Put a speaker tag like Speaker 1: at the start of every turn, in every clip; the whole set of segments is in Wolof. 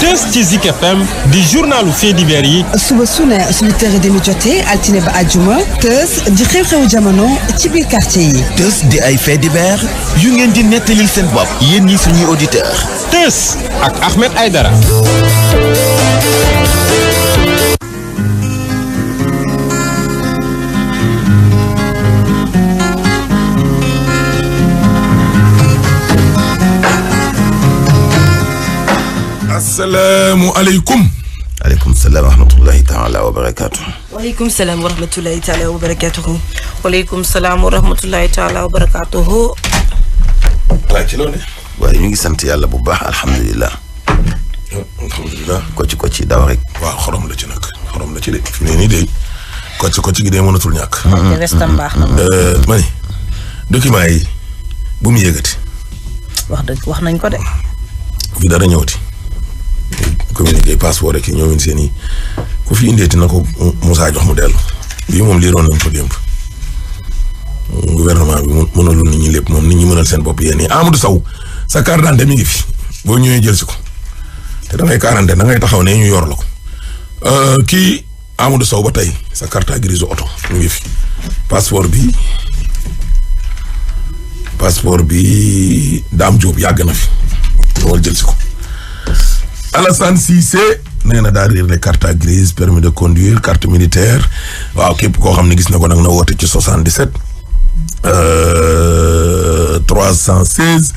Speaker 1: Tës ci Zik FM di journalu faits divers yi.
Speaker 2: suba su ne suñu tere demi jotee altine ba àjjuma. Tës di xew-xewu jamono ci biir quartier yi.
Speaker 3: Tës di ay faits divers yu ngeen di nettalil seen bopp yéen ñi suñuy auditeur.
Speaker 1: Tës ak Ahmed Aïdara.
Speaker 4: asalaamualeykum.
Speaker 3: aleykum salaam wa rahmatullahi taala wa barakaatu.
Speaker 5: waaleykum salaam wa rahmatullahi taala wa barakaatuhu. waaleykum salaam wa rahmatullahi taala wa barakaatuhu.
Speaker 4: waaye ci loolu.
Speaker 3: waaye ñu ngi sant yàlla bu baax alhamdulilah.
Speaker 4: alhamdulilah.
Speaker 3: kocc daw rek.
Speaker 4: waaw xorom la ci nag xorom la ci de fi ne nii de kocc gi de mënatul ñàkk.
Speaker 5: restam baax na.
Speaker 4: ma ni document yi bu mu yëgati.
Speaker 5: wax nañ ko de.
Speaker 4: fi dara ñëwati. communiqué passeport rek ñëwin seen i ku fi indeeti na ko Moussa jox mu dellu bii moom liiroon nañ ko démb gouvernement bi mënalul nit ñi lépp moom nit ñi mënal seen bopp yéen Amadou Sow sa carte d'identité mi ngi fi boo ñëwee jël si ko te da ngay quarantaine da ngay taxaw ne ñu yor la ko kii Amadou Sow ba tey sa carte grise oto mi ngi fi passeport bi Dame Diop yàgg na fi loolu jël si ko. Alassane Cissé nee na daal réer ne carte grise permis de conduire carte militaire waaw képp koo xam ne gis na ko nag na woote ci 77 316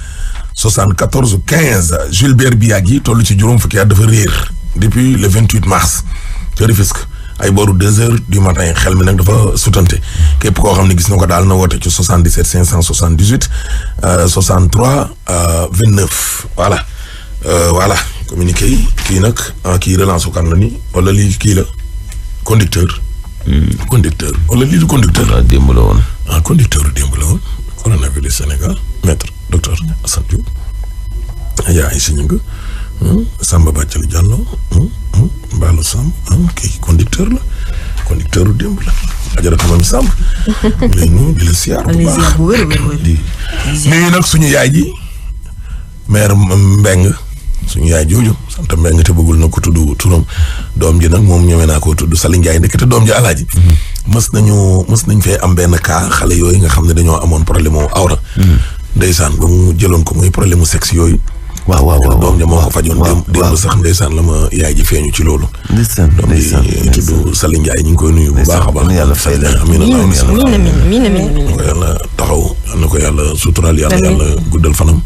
Speaker 4: 74 15 Gilbert Biagui toll ci juróom fukki at dafa réer depuis le 28 mars te Rufisque ay booru 2 heures du matin xel mi nag dafa sutante képp koo xam ne gis na ko daal na woote ci 77 578 63 29 voilà communiqué yi kii nag kii relance kan la ni wala lii kii la conducteur wala lii du conducteur
Speaker 3: démb la woon
Speaker 4: conducteur démb la woon coronavirus Sénégal maître docteur Assane Diouf yaa ay si ñëng Samba Bàccali Diallo Mballo Samb kii conducteur la conducteur u démb la ajaratu Mami Samb lay ñu di la siyaar bu baax di nii nag suñu yaay ji maire Mbeng suñu yaay jooju sant Mbeng te bëggul na ko tudd turam doom ji nag moom ñëwee naa koo tudd Sali Ndiaye ndekete doom ji alaaji mës nañ fee am benn cas xale yooyu nga xam ne dañoo amoon problème mu awra ndeysaan ba mu jëloon ko muy problème mu sexe yooyu waaw doom ja moo ko fajoon démb sax ndeysaan la ma yaay ji feeñu ci loolu doom ji tudd Sali Ndiaye ñu ngi koy nuyu bu baax a baax
Speaker 3: yàlla fay la
Speaker 5: amiin
Speaker 4: yàlla taxaw yal na ko yàlla suturaal yàlla guddal fanam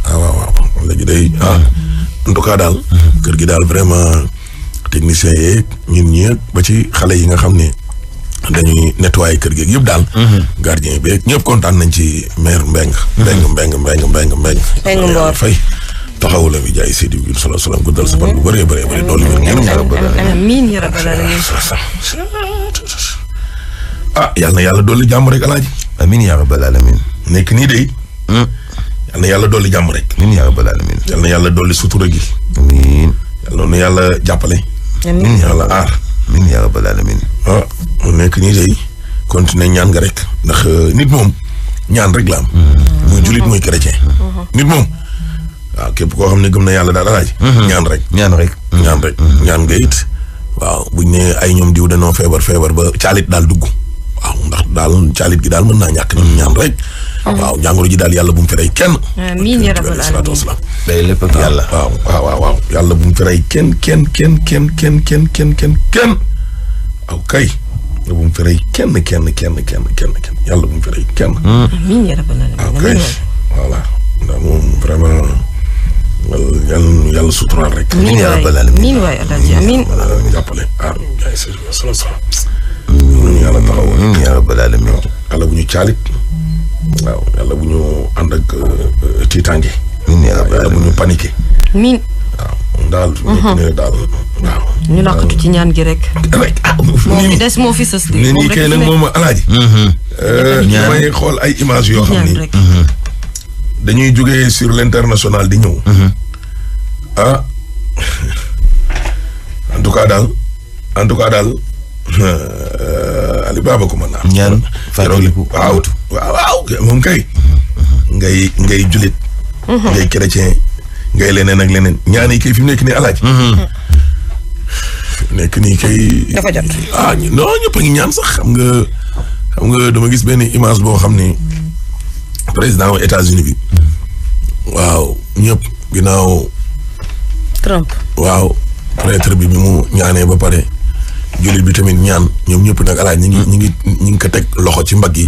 Speaker 4: waaw léegi day en tout cas daal kër gi daal vraiment technicien yeeg ñun ñi ba ci xale yi nga xam ne dañuy nettoyer kër gi yëpp daal gardien beeg ñëpp kontaan nañ ci maire Mbeng
Speaker 5: Mboor
Speaker 4: fay taxawu la bi jaay Seydou bi sallallahu alayhi wasallam guddal sa fan bu bëree doolu
Speaker 5: amiin ya rabbal alamin
Speaker 4: yàlla na yàlla dolli jàmm rek alaaji
Speaker 3: amiin ya rabbal alamin
Speaker 4: nekk nii de yal na yàlla dolli jàmm rek.
Speaker 3: amiin yaa rabbal aalamiin.
Speaker 4: yal na yàlla dolli sutura gi.
Speaker 3: amiin.
Speaker 4: yal na yàlla jàppale.
Speaker 5: amiin
Speaker 4: yàlla aar.
Speaker 3: amiin yaa rabbal aalamiin.
Speaker 4: mu nekk nii de continuer ñaan nga rek ndax nit moom ñaan rek la am. muy julit muy chrétien. nit moom waaw képp koo xam ne gëm na yàlla daal alaaji. ñaan rek. ñaan nga it waaw buñ ne ay ñoom diw dañoo feebar ba caalit daal dugg. waaw ndax daal caalit gi daal mën naa ñàkk nañu ñaan rek. waaw jàngoro ji daal yàlla bu mu fi rey kenn.
Speaker 5: amiin yaa rabbal aalamiin.
Speaker 3: day lépp ak yàlla.
Speaker 4: waaw yàlla bu mu fi rey kenn. waaw kay. bu mu fi rey kenn. yàlla bu mu fi rey kenn.
Speaker 5: amiin yaa rabbal aalamiin.
Speaker 4: waaw kay voilà ndax moom vraiment yàlla suturaal rek.
Speaker 5: amiin yaa rabbal aalamiin. amiin waay alaaji amiin.
Speaker 4: jàppale aar jaay sala yàlla taxaw
Speaker 3: yaa rabbal aalamiin.
Speaker 4: yàlla bu ñu caalit waaw yàlla bu ñu ànd ak tiitaange yàlla bu ñu paniqué
Speaker 5: amiin
Speaker 4: waaw daal ñëpp ne daal waaw
Speaker 5: ñu laqatu ci ñaan gi rek moo fi sës
Speaker 4: ne nii kay nag moom alaaji may xool ay image yoo xam ni dañuy jógee sur l'international di ñëw en tout cas daal Ali Baba ko mën naa.
Speaker 3: ñaan fàttaliku
Speaker 4: waaw moom kay. ngay julit ngay chrétien ngay leneen ak leneen ñaan yi kay fi mu nekk nii alaaji. nekk nii kay.
Speaker 5: dafa jot.
Speaker 4: non ñëpp a ngi ñaan sax xam nga dama gis benn image boo xam ni président aux États-Unis bi. waaw ñëpp ginnaaw.
Speaker 5: Trump.
Speaker 4: waaw prêtre bi mu ñaanee ba pare. jullit bi tamit ñaan ñoom ñëpp nag alaaj ñi ngi ko teg loxo ci mbagg yi.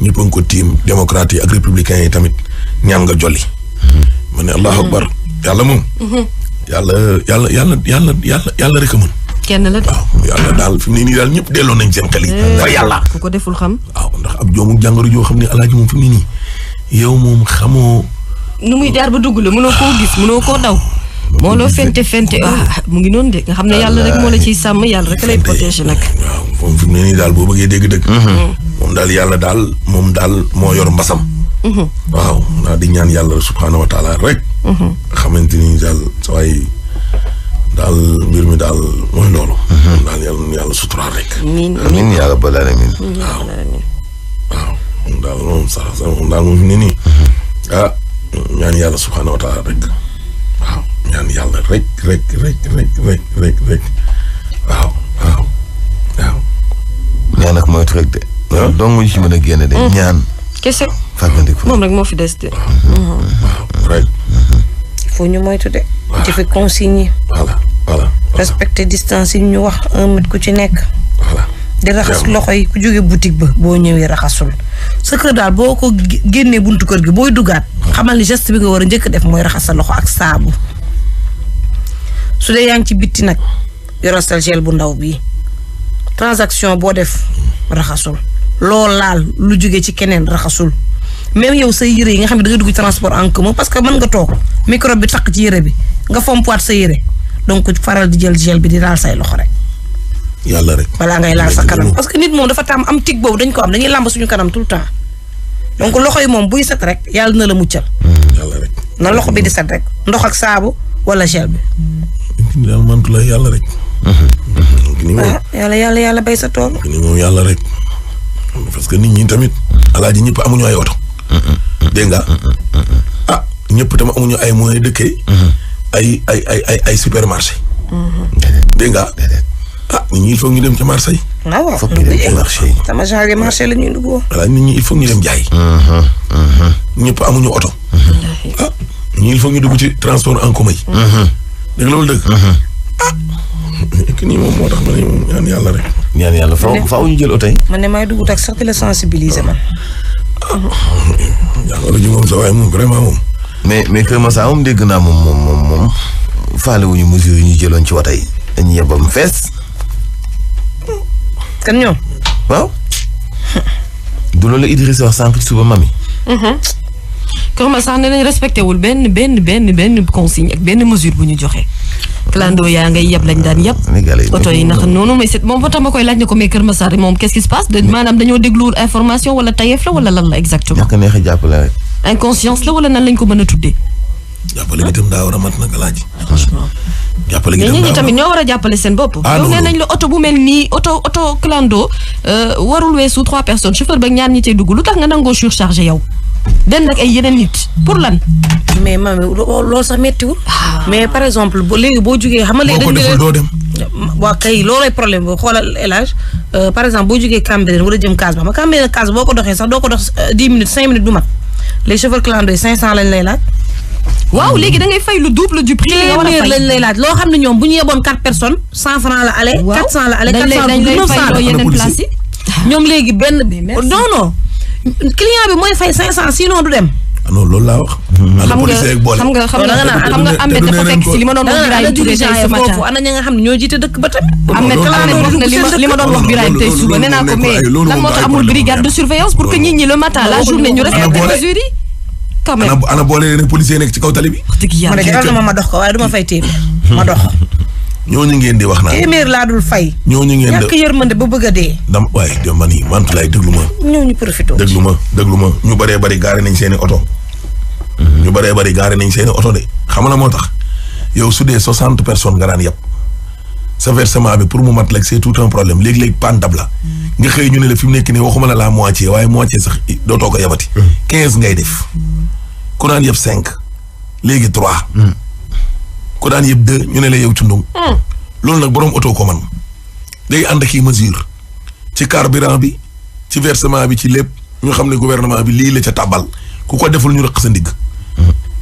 Speaker 4: ñëpp a ngi ko tiim démocrates yi ak républicains yi tamit ñaan nga jolli. ma ne allahu akbar yàlla moom. yàlla rek a mën.
Speaker 5: kenn la de.
Speaker 4: waaw yàlla daal fi mu ne nii daal ñëpp delloo nañ seen xel yi. fa yàlla.
Speaker 5: ku ko deful xam.
Speaker 4: waaw ndax ab joomu jàngoro joo xam ne alaaji moom fi mu ne nii yow moom xamoo.
Speaker 5: nu muy jaar ba dugg la mënoo koo gis mënoo koo daw. moo loo fente mu ngi noonu de nga xam ne yàlla rek moo la ciy sàmm yàlla rek lay protéger nag.
Speaker 4: waaw moom fi mu ne nii daal boo bëggee dégg-dëgg. moom daal yàlla daal moom daal moo yor mbasam. waaw naa di ñaan yàlla subhaanahu wa taala rek. xamante ni daal saway daal mbir mi daal mooy loolu. daal yàlla suturaal rek.
Speaker 3: amiin yàlla balaa amiin.
Speaker 4: waaw moom daal moom sax moom daal moom fi mu ne nii. ñaan yàlla subhaanahu wa taala rek. waaw ñaan yàlla rek waaw.
Speaker 3: ñaan ak moytu rek de. waaw dong ñu ci mën a génne de. ñaan.
Speaker 5: kese.
Speaker 3: fàggandiku
Speaker 5: moom rek moo fi des de.
Speaker 4: waaw rek.
Speaker 5: il faut ñu moytu de. ci fi consigne yi.
Speaker 4: voilà.
Speaker 5: respecter distance yi ñu wax 1 mètre ku ci nekk.
Speaker 4: voilà.
Speaker 5: di raxas loxo yi ku jógee boutique ba boo ñëwee raxasul sa kër daal boo ko génnee buntu kër gi booy duggaat xamal ni geste bi nga war a njëkk def mooy raxas sa loxo ak saabu su dee yaa ngi ci bitti nag yoral sa gel bu ndaw bii transaction boo def raxasul loo laal lu jógee ci keneen raxasul même yow say yére yi nga xam ne da nga dugg transport en commun parce que mën nga toog microbe bi takk ci yére bi nga fompuwaat sa yére donc faral di jël gel bi di laal say loxo rek.
Speaker 4: yàlla rek.
Speaker 5: balaa ngay laal sa kanam parce que nit moom dafa tam am tig boobu dañ ko am dañuy làmb suñu kanam tout le temps donc loxo yi moom buy set rek yàlla na la muccal.
Speaker 4: yàlla rek.
Speaker 5: na loxo bi di set rek ndox ak saabu wala gel bi.
Speaker 4: yàlla mantu la yàlla rek.
Speaker 5: yàlla bay sa tool.
Speaker 4: ni moom yàlla rek parce que nit ñi tamit alaaji ñëpp amuñu ay oto. dégg nga ñëpp tamit amuñu ay moyens dëkkee. ay supermarché. dégg nga. nit ñi il faut ñu dem ci marché yi.
Speaker 5: waaw
Speaker 3: foog ñu dem ci marché yi.
Speaker 5: sama genre marché la ñuy dugg.
Speaker 4: voilà nit ñi il faut ñu dem jaay. ñëpp amuñu oto. ñi il faut ñu dugg ci transport en commun yi. dëgg loolu dëgg. nii moom moo tax ma ne moom ñaan yàlla rek.
Speaker 3: ñaan yàlla faaw ñu jël oto yi.
Speaker 5: man ne maay dugg tak sax di la sensibiliser man.
Speaker 4: jàngoro ji moom sa waaye moom vraiment moom.
Speaker 3: mais Kër Masar moom dégg naa moom faale wuñu mesures yi ñu jëloon ci woto yi. dañuy yebam fees.
Speaker 5: kan ñoom.
Speaker 3: waaw. du loolu Idrissa wax sànq ci suba mami.
Speaker 6: Kër Masar ne nañ respecté wul benn consigne ak benn mesure bu ñu joxe. clando yaa ngay yeb lañ daan yeb. oto yi ndax noonu mais c'est moom ba tax ma koy laaj ne ko mais Kër Masar moom qu'est-ce qui se passe maanaam dañoo dégluwul information wala tayeef la wala lan la exactement.
Speaker 3: ñàkk neex a jàppale rek.
Speaker 6: inconscience la wala nan lañ ko mën a tuddee.
Speaker 4: jàppale gi itam daa war a mat nag laaj. jàppale gi
Speaker 6: mais nit ñi tamit ñoo war a jàppale seen bopp. yow nee nañ la oto bu mel nii oto clando warul weesu 3 personnes chauffeur ba ñaar ñi cay dugg lu tax nga nangoo surchargé yow. den nag ay yeneen nit pour lan.
Speaker 5: mais mami loolu sax méttiwul. mais par exemple léegi boo jugee xam nga léegi
Speaker 4: boo ko deful doo dem.
Speaker 5: waa kay loolay problème boo xoolal élage par exemple boo jugee Cambérène wala jëm Casamance ba Cambérène Casamance boo ko doxee sax doo ko dox 10 minutes 5 minutes du mat les chauffeurs clando yi 500 lañ lay laaj.
Speaker 6: waaw léegi da ngay fay le double du prix li nga war a fay
Speaker 5: lañ lay laaj loo xam ne ñoom bu ñu yeboon 4 personnes 100 francs la aller. 400 la aller 400
Speaker 6: dañ lay fay yeneen place yi.
Speaker 5: ñoom léegi benn non client bi mooy fay 500 sinon du dem.
Speaker 4: non loolu laa wax.
Speaker 6: xam nga Ahmed dafa fekk si li ma doon wax Birahim Touré tey ce matin.
Speaker 5: ana ña nga xam ne ñoo jiite dëkk ba tamit.
Speaker 6: Ahmed wax na li ma doon wax Birahim tey suba nee naa ko mais lan moo tax amul brigade de surveillance pour que nit ñi le matin la journée ñu respecte mesures yi. quand même
Speaker 4: ana boole leen policier nekk ci kaw tali bi.
Speaker 6: wax dëgg yàlla
Speaker 5: jaral na ma dox ko waaye du ma fay téeméer ma dox.
Speaker 4: ñooñu ngeen di wax naa.
Speaker 5: téeméer laa dul fay.
Speaker 4: ñooñu ngeen
Speaker 5: ñàkk yërmande ba bëgg a dee.
Speaker 4: waaye dem ba nii Mantoulaye déglu ma.
Speaker 5: ñooñu profité.
Speaker 4: déglu ma ñu bëree bëri gaare nañ seeni oto. ñu bëree bëri gaare nañ seeni oto de xam nga moo tax yow su dee 60 personnes nga daan yab sa versement bi pour mu mat c'est tout un problème léegi-léegi panne dab la nga xëy ñu ne la fi mu nekk nii waxuma la moitié waaye moitié sax dootoo ko yabati. 15 ngay def ku naan yab 5 léegi 3. ku daan yëpp 2 ñu ne la yow cundung. loolu nag borom oto ko man day ànd ak i mesure ci carburant bi ci versement bi ci lépp ñu xam ne gouvernement bi lii la ca tàbbal ku ko deful ñu rëq sa ndigg.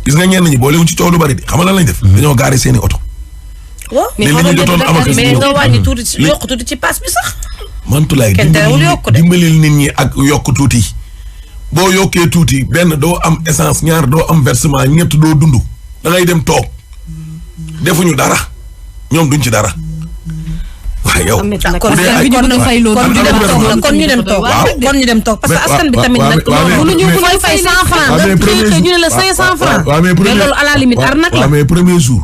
Speaker 4: gis nga ñenn ñi boolewuñ ci coow lu bari de xam nga lan lañ def. dañoo gaare seeni oto.
Speaker 5: waaw mais nga wàññi tuuti ci yokk tuuti ci paas bi sax.
Speaker 4: Mantulaay dimbalil nit ñi ak yokk tuuti. boo yokkee tuuti benn doo am essence ñaar doo am versement ñett doo dund da ngay dem toog defuñu dara ñoom duñ ci dara. waaye yow.
Speaker 5: kon ñu dem toog kon ñu dem toog parce que askan bi tamit nag. mënuñu fay 100 francs nga xëy ñu ne la 500 francs. mais loolu à la limite arnaque la.
Speaker 4: waaw mais premier jour.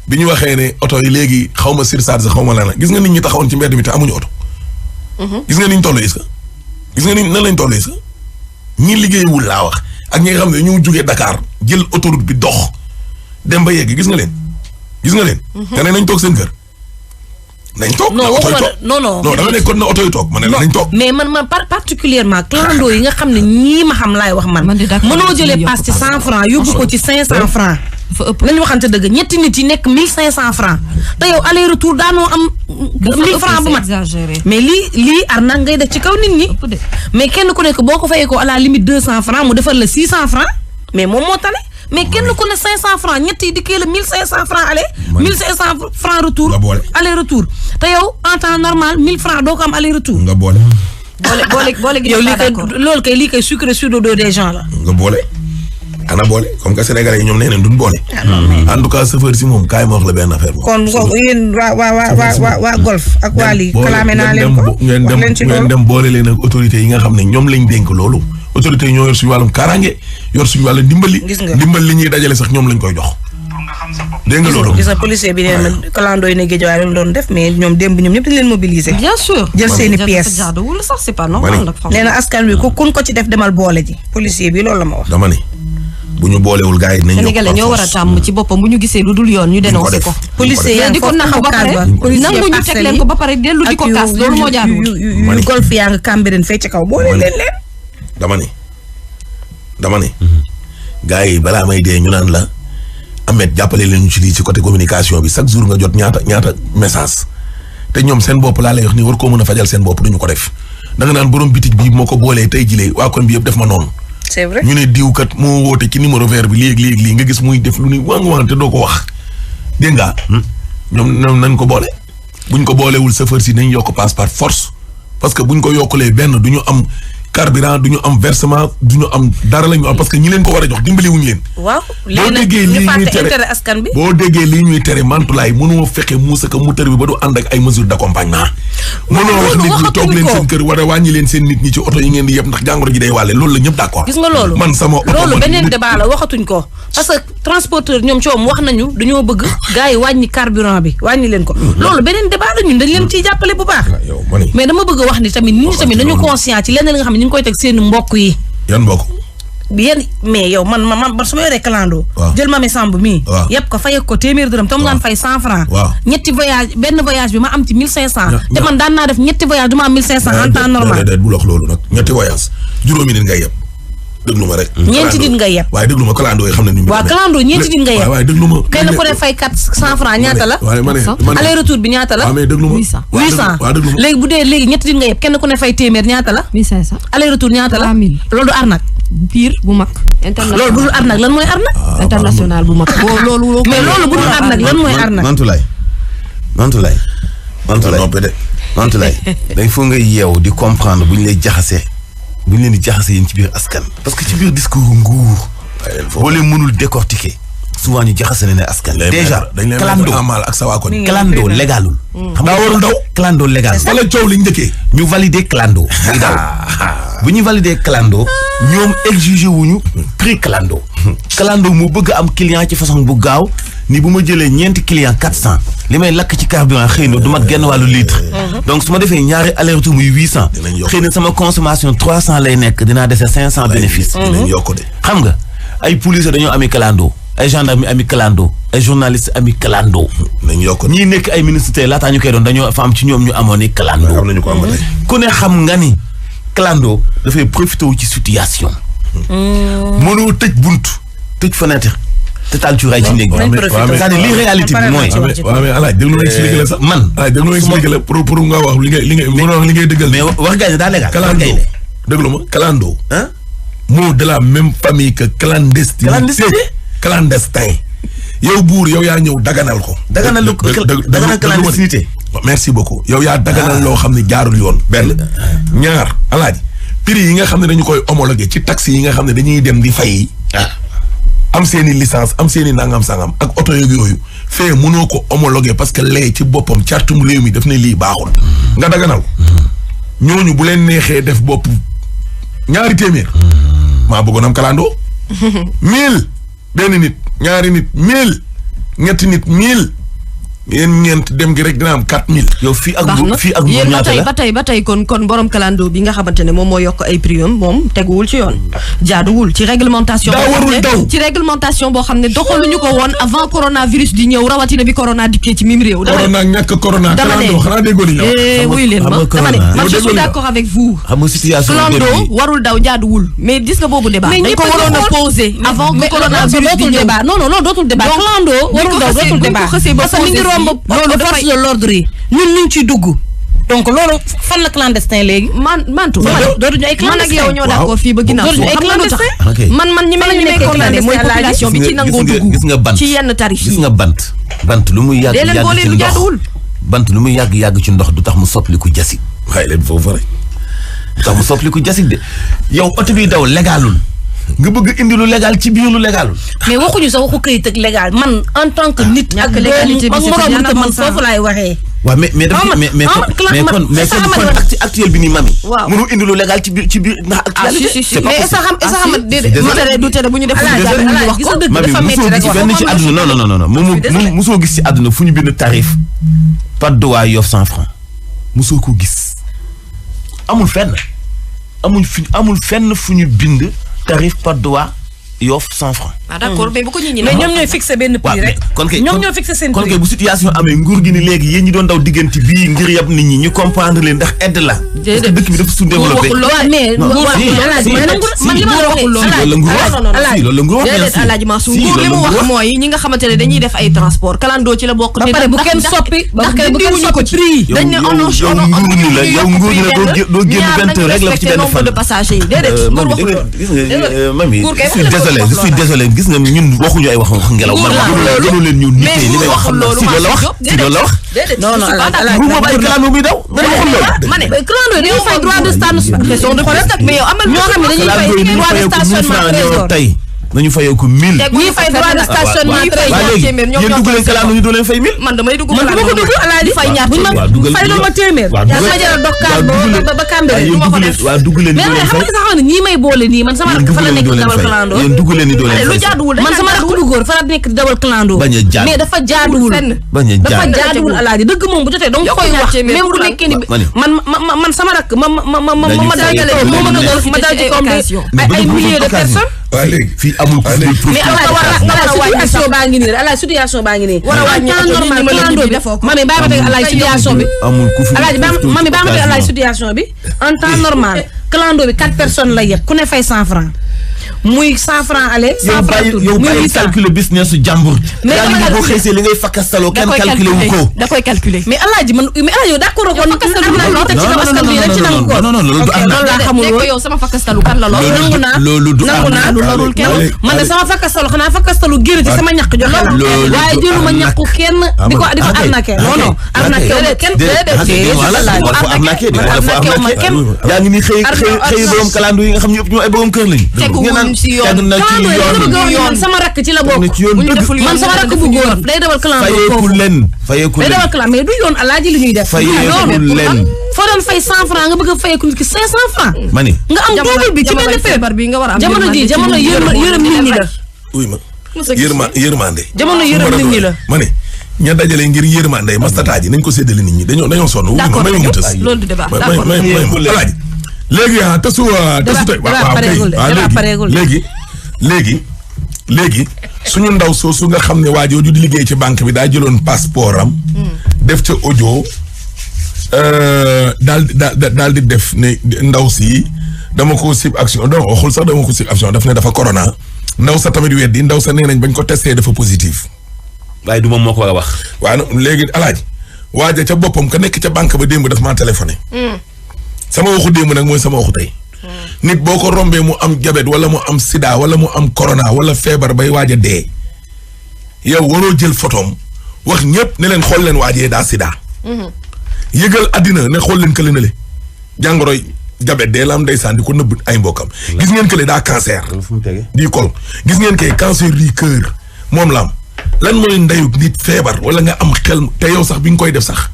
Speaker 4: bi ñu waxee ne oto yi léegi xaw ma surcharge xaw ma lan la gis nga nit ñi taxawoon ci mbedd mi te amuñu oto. gis nga ni ñu toll est-ce que gis nga ni nan lañ toll est-ce que ñi liggéeyul laa wax ak ñi nga xam ne ñu jógee Dakar jël autoroute bi dox dem ba yegg gis nga leen. te ne nañ toog seen kër. nañ toog
Speaker 5: non
Speaker 4: da nga ne kon na oto yi toog ma ne la nañ toog.
Speaker 5: mais man particulièrement clando yi nga xam ne ñii ma xam laay wax man. mënoo jëlee pass ci 100 francs yóbbu ko ci 500 francs. nañu waxante dëgg ñetti nit yi nekk 1500 francs te yow aller retour daanoo am 1000 francs bu mat mais lii arnaque ngay def ci kaw nit ñi mais kenn ku nekk boo ko fayee ko à la limite 200 francs mu defal la 600 francs mais moom moo tane mais kenn ku ne 500 francs ñett yi dikkee la 1500 francs aller 1500 francs retour aller retour te yow en temps normal 1000 francs doo ko am aller retour
Speaker 4: nga boole
Speaker 5: gi yow loolu kay lii kay sucré sur le dos des gens la
Speaker 4: nga boole ana boole comme que Sénégalais yi ñoom nee nañ duñ boole. en tout cas chauffeur si moom kaay ma wax la benn affaire.
Speaker 5: kon yéen waa golf ak waa lii. kalaame naa leen ko
Speaker 4: ngeen dem boole leen ak autorités yi nga xam ne ñoom lañ dénk loolu. autorités yi ñoo yor suñu wàllum kaaraange yor suñu wàllum dimbali. dimbal li ñuy dajale sax ñoom lañ koy jox. dégg nga loolu.
Speaker 5: gis nga policier bi nee na kalandoo yi ne Guédiawaye lañ doon def mais ñoom démb ñoom ñëpp dañ leen mobiliser.
Speaker 6: bien sûr
Speaker 5: jël seeni pièces.
Speaker 6: c'est pas normal.
Speaker 5: nee na askan wi kun ko ci def demal boole ji. policier bi loolu la ma wax.
Speaker 4: dama ni bu ñu boolewul gars yi dinañ
Speaker 6: Sénégalais ñoo war a tàmm ci boppam bu ñu gisee lu dul yoon ñu dénoncé ko.
Speaker 5: policier yaa
Speaker 6: di ko nax ba pare nangu ñu teg leen ko ba pare dellu di ko kaas loolu moo jaaduwul.
Speaker 5: yu golf yaa nga Cambérène fee ci kaw boole leen.
Speaker 4: dama ni gars yi balaa may dee ñu naan la Ahmed jàppale leen ñu ci lii ci côté communication bi chaque jour nga jot ñaata message te ñoom seen bopp laa lay wax ni war koo mën a fajal seen bopp duñu ko def da nga naan borom bitig bi moo ko boolee tey jilee waa kon bi yëpp def ma noonu.
Speaker 5: c'est vrai
Speaker 4: ñu ne diw kat moo woote ci numéro vert bi léegi lii nga gis muy def lu ni wang te doo ko wax dégg nga ñoom nañ ko boole buñ ko boolewul chauffeur si nañ yokk passe par force parce que buñ ko yokkulee benn du ñu am carburant du ñu am versement du ñu am dara la ñu am parce que ñi leen ko war a jox dimbali wuñ leen.
Speaker 5: waaw
Speaker 4: boo déggee lii ñuy tere
Speaker 5: askan bi.
Speaker 4: boo déggee lii ñuy tere Mantulaay mënoo fexe muusa ka moteur bi ba du ànd ak ay mesures d'accompagnement. mënoo wax nit ñi toog leen seen kër war a wàññi leen seen nit ñi ci oto yi ngeen di yëpp ndax jàngoro ji day wàlle loolu la ñëpp d'accord.
Speaker 5: gis nga loolu
Speaker 4: man sama oto
Speaker 5: loolu beneen débat la waxatuñ ko parce que transporteur ñoom coom wax nañu dañoo bëgg gars yi wàññi carburant bi wàññi leen ko. loolu beneen débat la ñun dañ leen ciy jàppale bu baax. mais dama bëgg a wax ni tamit nit ñi tamit dañu conscient ci leneen li nga xam ne ñu ngi koy teg seen mbokk yi.
Speaker 4: yan mbokk.
Speaker 5: yéen mais yow man su ma yoree clando. jël Mamy Samb mii. yëpp ko fayek ko téeméer dërëm te mu daan fay 100 francs. ñetti voyage benn voyage bi ma am ci 1500. te man daan naa def ñetti voyage du ma am 1500 en temps normal.
Speaker 4: déedéet bu wax loolu nag ñetti voyage juróomi nit ngay yeb. déglu ma rek.
Speaker 5: ñeenti nit ngay yeb.
Speaker 4: waaye déglu ma clando yi xam ne ni mu.
Speaker 5: waaw clando ñeenti nit ngay yeb.
Speaker 4: waaye déglu ma.
Speaker 5: kenn ku ne fay 400 francs ñaata la.
Speaker 4: waaye ma ne
Speaker 5: aller retour bi ñaata la.
Speaker 4: waaw mais déglu ma
Speaker 5: 800 léegi bu dee léegi ñetti nit ngay yeb kenn ku ne fay téeméer ñaata la.
Speaker 6: 1500
Speaker 5: aller retour ñaata la. 3000 loolu du arnaque.
Speaker 6: pire bu mag. international
Speaker 5: loolu bu dul arnaque lan mooy arnaque.
Speaker 6: international bu mag. loolu
Speaker 5: mais loolu bu dul arnaque lan mooy arnaque.
Speaker 3: Mantulaay dañ foog ngay yeew di comprendre bu ñu lay jaxasee bu ñu leen di jaxasee yéen ci biir askan. parce que ci biir discours nguur. boo leen mënul décortiquer souvent ñu jaxase ne askan. déjà clando légalul. xam nga warul daw clando légal.
Speaker 4: wala coow liñ njëkkee.
Speaker 3: ñu valider clando. muy daw bu ñu valider clando. ñoom exiger wuñu prix clando. clando mu bëgg am client ci façon bu gaaw ni bu ma jëlee ñeenti client 400 li may lakk ci carburant xëy na du mat genn wàllu litre. donc su ma defee ñaari aller-retour muy 800. xëy na sama consommation 300 lay nekk dinaa dese 500 bénéfice.
Speaker 4: dinañ yokk de.
Speaker 3: xam nga ay policiers dañoo ami clando ay gendarme ami clando ay journalistes ami clando.
Speaker 4: nañ yokk
Speaker 3: ñii nekk ay ministres tey laataa ñu koy doon dañoo fa am ci ñoom ñu amoon ni clando.
Speaker 4: am nañu ko am ba tey.
Speaker 3: ku ne xam nga ni clando dafay profité wu ci situation. mënoo tëj bunt tëj fenêtre te taal cuuraay ci néeg bi. c'est-à-dire li réalité bi mooy.
Speaker 4: waaw mais alaaj déglu ma expliqué la sax.
Speaker 3: man
Speaker 4: alaaj déglu ma expliqué la pour nga wax li ngay dëggal.
Speaker 3: mais wax gaynde daa légal.
Speaker 4: Kalando déglu ma Kalando.
Speaker 3: ah.
Speaker 4: mot de la même famille que clandestin. yow buur yow yaa ñëw daganal ko.
Speaker 3: daganal clandestinité.
Speaker 4: merci beaucoup yow yaa daganal loo xam ne jaarul yoon. benn ñaar alaaji prix yi nga xam ne dañu koy homologué ci taxi yi nga xam ne dañuy dem di fay. am seeni licence am seeni nangam sangam ak oto yooyu fee mënoo ko homologué parce que lee ci boppam cartum réew mi daf ne lii baaxul. nga daganal ñooñu bu leen neexee def bopp ñaari téeméer. maa bëggoon am Kalando. 1000 benn nit ñaari nit 1000 ñetti nit 1000 yéen ñeent dem gi rek dina am 4000. yow fii ak
Speaker 6: yéen ba tey kon borom Kalando bi nga xamante ne moom moo yokk ay prix am moom teguwul ci yoon jaaduwul ci réglementation. ci réglementation boo xam ne doxaluñu ko woon avant coronavirus di ñëw rawatina bi corona dikkee ci mim réew.
Speaker 4: corona ñàkk corona. Kalando xanaa déggoo li ñu wax.
Speaker 6: wuy leen ma dama ne man je suis d'accord avec vous.
Speaker 3: xam nga situation
Speaker 6: Kalando warul daw jaaduwul mais gis nga boobu débat. dañ ko waroon a poser avant que coronavirus di ñëw.
Speaker 5: non dootul débat. Kalando warul daw dootul débat loolu force de l'ordre yi ñun ñu ngi ciy dugg donc loolu fan la clandestin léegi.
Speaker 6: mantu
Speaker 5: dootuñu ay clandestin.
Speaker 6: man ak yow ñoo d'accord fii ba ginnaaw
Speaker 5: dootuñu ay clandestin.
Speaker 6: man ñi may condamné mooy population bi ci nangoo dugg
Speaker 3: gis nga bant
Speaker 6: ci yenn tarif yi.
Speaker 3: gis nga bant lu muy yàgg ci ndox bant lu muy yàgg ci ndox du tax mu soppaliku jasik.
Speaker 4: waaye leen foofu rek.
Speaker 3: du tax mu soppaliku jasik de yow oto bi daw légalul nga bëgg indi lu légal ci biir lu légalul.
Speaker 5: mais waxuñu sa waxu këyit ak légal man en tant que nit. ak légalité bi man foofu laay waxee.
Speaker 3: waaw mais kon actuel bi nii mami. waaw mënu indi lu légal ci biir ndax actualité.
Speaker 6: c'est pas possible mais du tere bu ñu def.
Speaker 3: wax ko mami musoo gis fenn ci àdduna non moom musoo gis ci àdduna fu ñu bind tarif pas de droit Yoff 100 francs musoo ko gis amul fenn fu ñu bind tarif pas de droit Yoff 100 francs.
Speaker 6: d'accord mais bu ko ñi
Speaker 5: mais ñoom ñooy fixé benn prix rek. ñoom ñoo fixé seen prix.
Speaker 3: kon kay bu situation amee nguur gi ni léegi yéen ñi doon daw diggante bii ngir yab nit ñi ñu comprendre leen ndax aide la. parce que dëkk bi dafa sous-développé.
Speaker 5: mais
Speaker 3: loolu la nguur wax
Speaker 6: Alaaji Mansour nguur li mu wax mooy ñi nga xamante ne dañuy def ay transport Kalando ci la bokk.
Speaker 5: ba pare bu kenn soppi prix.
Speaker 6: dañ ne
Speaker 3: yow nguur gi la doo génn 20 heures rek la ci benn fan.
Speaker 6: de passagers yi déedéet nguur waxul loolu.
Speaker 3: mami je suis désolé gis nga ñun waxuñu ay wax ngelaw man gënu leen ñu nité li may wax xam na si loolu la wax non bu bàyyi Kalando muy daw
Speaker 6: ma ne
Speaker 5: Kalando dañuy fay droit de stationnement mais yow amal ñoo xam ne dañuy fay droit de stationnement
Speaker 3: tey nañu fayoo ko 1000.
Speaker 5: ñuy fay droit de stationnement
Speaker 3: yéen dugg leen Kalando ñu doo leen fay 1000.
Speaker 6: man damay dugg
Speaker 5: Kalando man dugg Alaaji fay ñaar fay la ma téeméer. yaa ma jaral dox kaar ba Cambérène
Speaker 3: waaw dugg leen
Speaker 5: mais xam nga sax ne ñii may boole nii man sama rakk fa la nekk di dawal Kalando.
Speaker 3: yéen dugg leen ni doo leen fay
Speaker 6: lu jaaduwul
Speaker 5: man sama rakk bu góor fa la nekk di dawal Kalando.
Speaker 3: bañ a jaadu
Speaker 5: mais dafa jaaduwul. dafa jaaduwul Alaaji dëgg moom bu jotee donc koy wax même bu nekkee ni man sama rakk ma dal ci kawam ay milliers de personnes.
Speaker 4: waaw léegi
Speaker 3: fii amul ko
Speaker 5: situation baa ngi nii Alaaji situation baa ngi nii. normal Kalando bi mami baa ma teg Alaaji situation bi.
Speaker 3: amul ku fi
Speaker 5: mami baa ma teg Alaaji situation bi en temps normal Kalando bi 4 personnes la yëpp ku ne fay 100 francs muy 100 francs aller 100 francs tout
Speaker 3: yow bàyyi calculer business su jàmbur. mais boo xëysee li ngay fakkastaloo kenn calculer wu ko.
Speaker 6: da koy calculer
Speaker 5: mais Alaaji yow d'accord ko non
Speaker 3: loolu du am
Speaker 5: laa xamul woon
Speaker 6: yow sama fakkastalu kan la
Speaker 5: nangu naa
Speaker 3: loolu du am
Speaker 6: lu lorul kenn
Speaker 5: man de sama fakkastalu xanaa fakkastalu génn ci sama ñàkk joxe la waaye jëluma ñàkku kenn di ko arnaqué non arnaqué kenn
Speaker 3: yaa ngi ni xëy borom Kalando yi nga xam ne yëpp ñu ay borom kër lañu
Speaker 6: si yoon
Speaker 5: sama rakk ci la bokk man sama rakk bu góor day dawal Kalando
Speaker 3: fayeeku leen
Speaker 5: day dawal Kalando mais du yoon Alaaji li ñuy def
Speaker 3: fayeeku leen
Speaker 5: foo doon fay 100 francs nga bëgg a fayeeku nit ki 500 francs
Speaker 3: ma ne
Speaker 5: nga am double bi ci benn feebar
Speaker 6: bi nga war a am
Speaker 5: jamono ji jamono yërëm nit ñi la
Speaker 4: uy ma yërmande
Speaker 5: jamono yërëm nit ñi la
Speaker 4: ma ne ña dajale ngir yërmande mastata ji nañ ko séddale nit ñi dañoo sonn wu ma may mu tës
Speaker 6: loolu du débat
Speaker 4: Alaaji léegi tasu tey waaw léegi suñu ndaw soosu nga xam ne waa jooju di liggéey ci banque bi daa jëloon passeport am def ca audio daal di def ne ndaw si dama ko sib action donc waxul sax dama ko sib action daf ne dafa corona ndaw sa tamit weddi ndaw sa nee nañ bañ ko testé dafa positif.
Speaker 3: waaye du moom moo ko war a wax.
Speaker 4: waaye nag léegi alaaji waaja ca boppam ka nekk ca banque ba démb daf maa téléphoné. sama waxu démb nag mooy sama waxu tey. nit boo ko rombee mu am diabète wala mu am sida wala mu am corona wala feebar bay waaj a dee yow waroo jël photom wax ñëpp ne leen xool leen waajee daa sida. yëgal àddina ne xool leen kële ne le jàngoroy diabète dee la am ndeysaan di ko nëbb ay mbokkam. gis ngeen kële daa cancer. di kol gis ngeen kay cancer du cœur moom la am. lan mooy ndeyu nit feebar wala nga am xel te yow sax bi nga koy def sax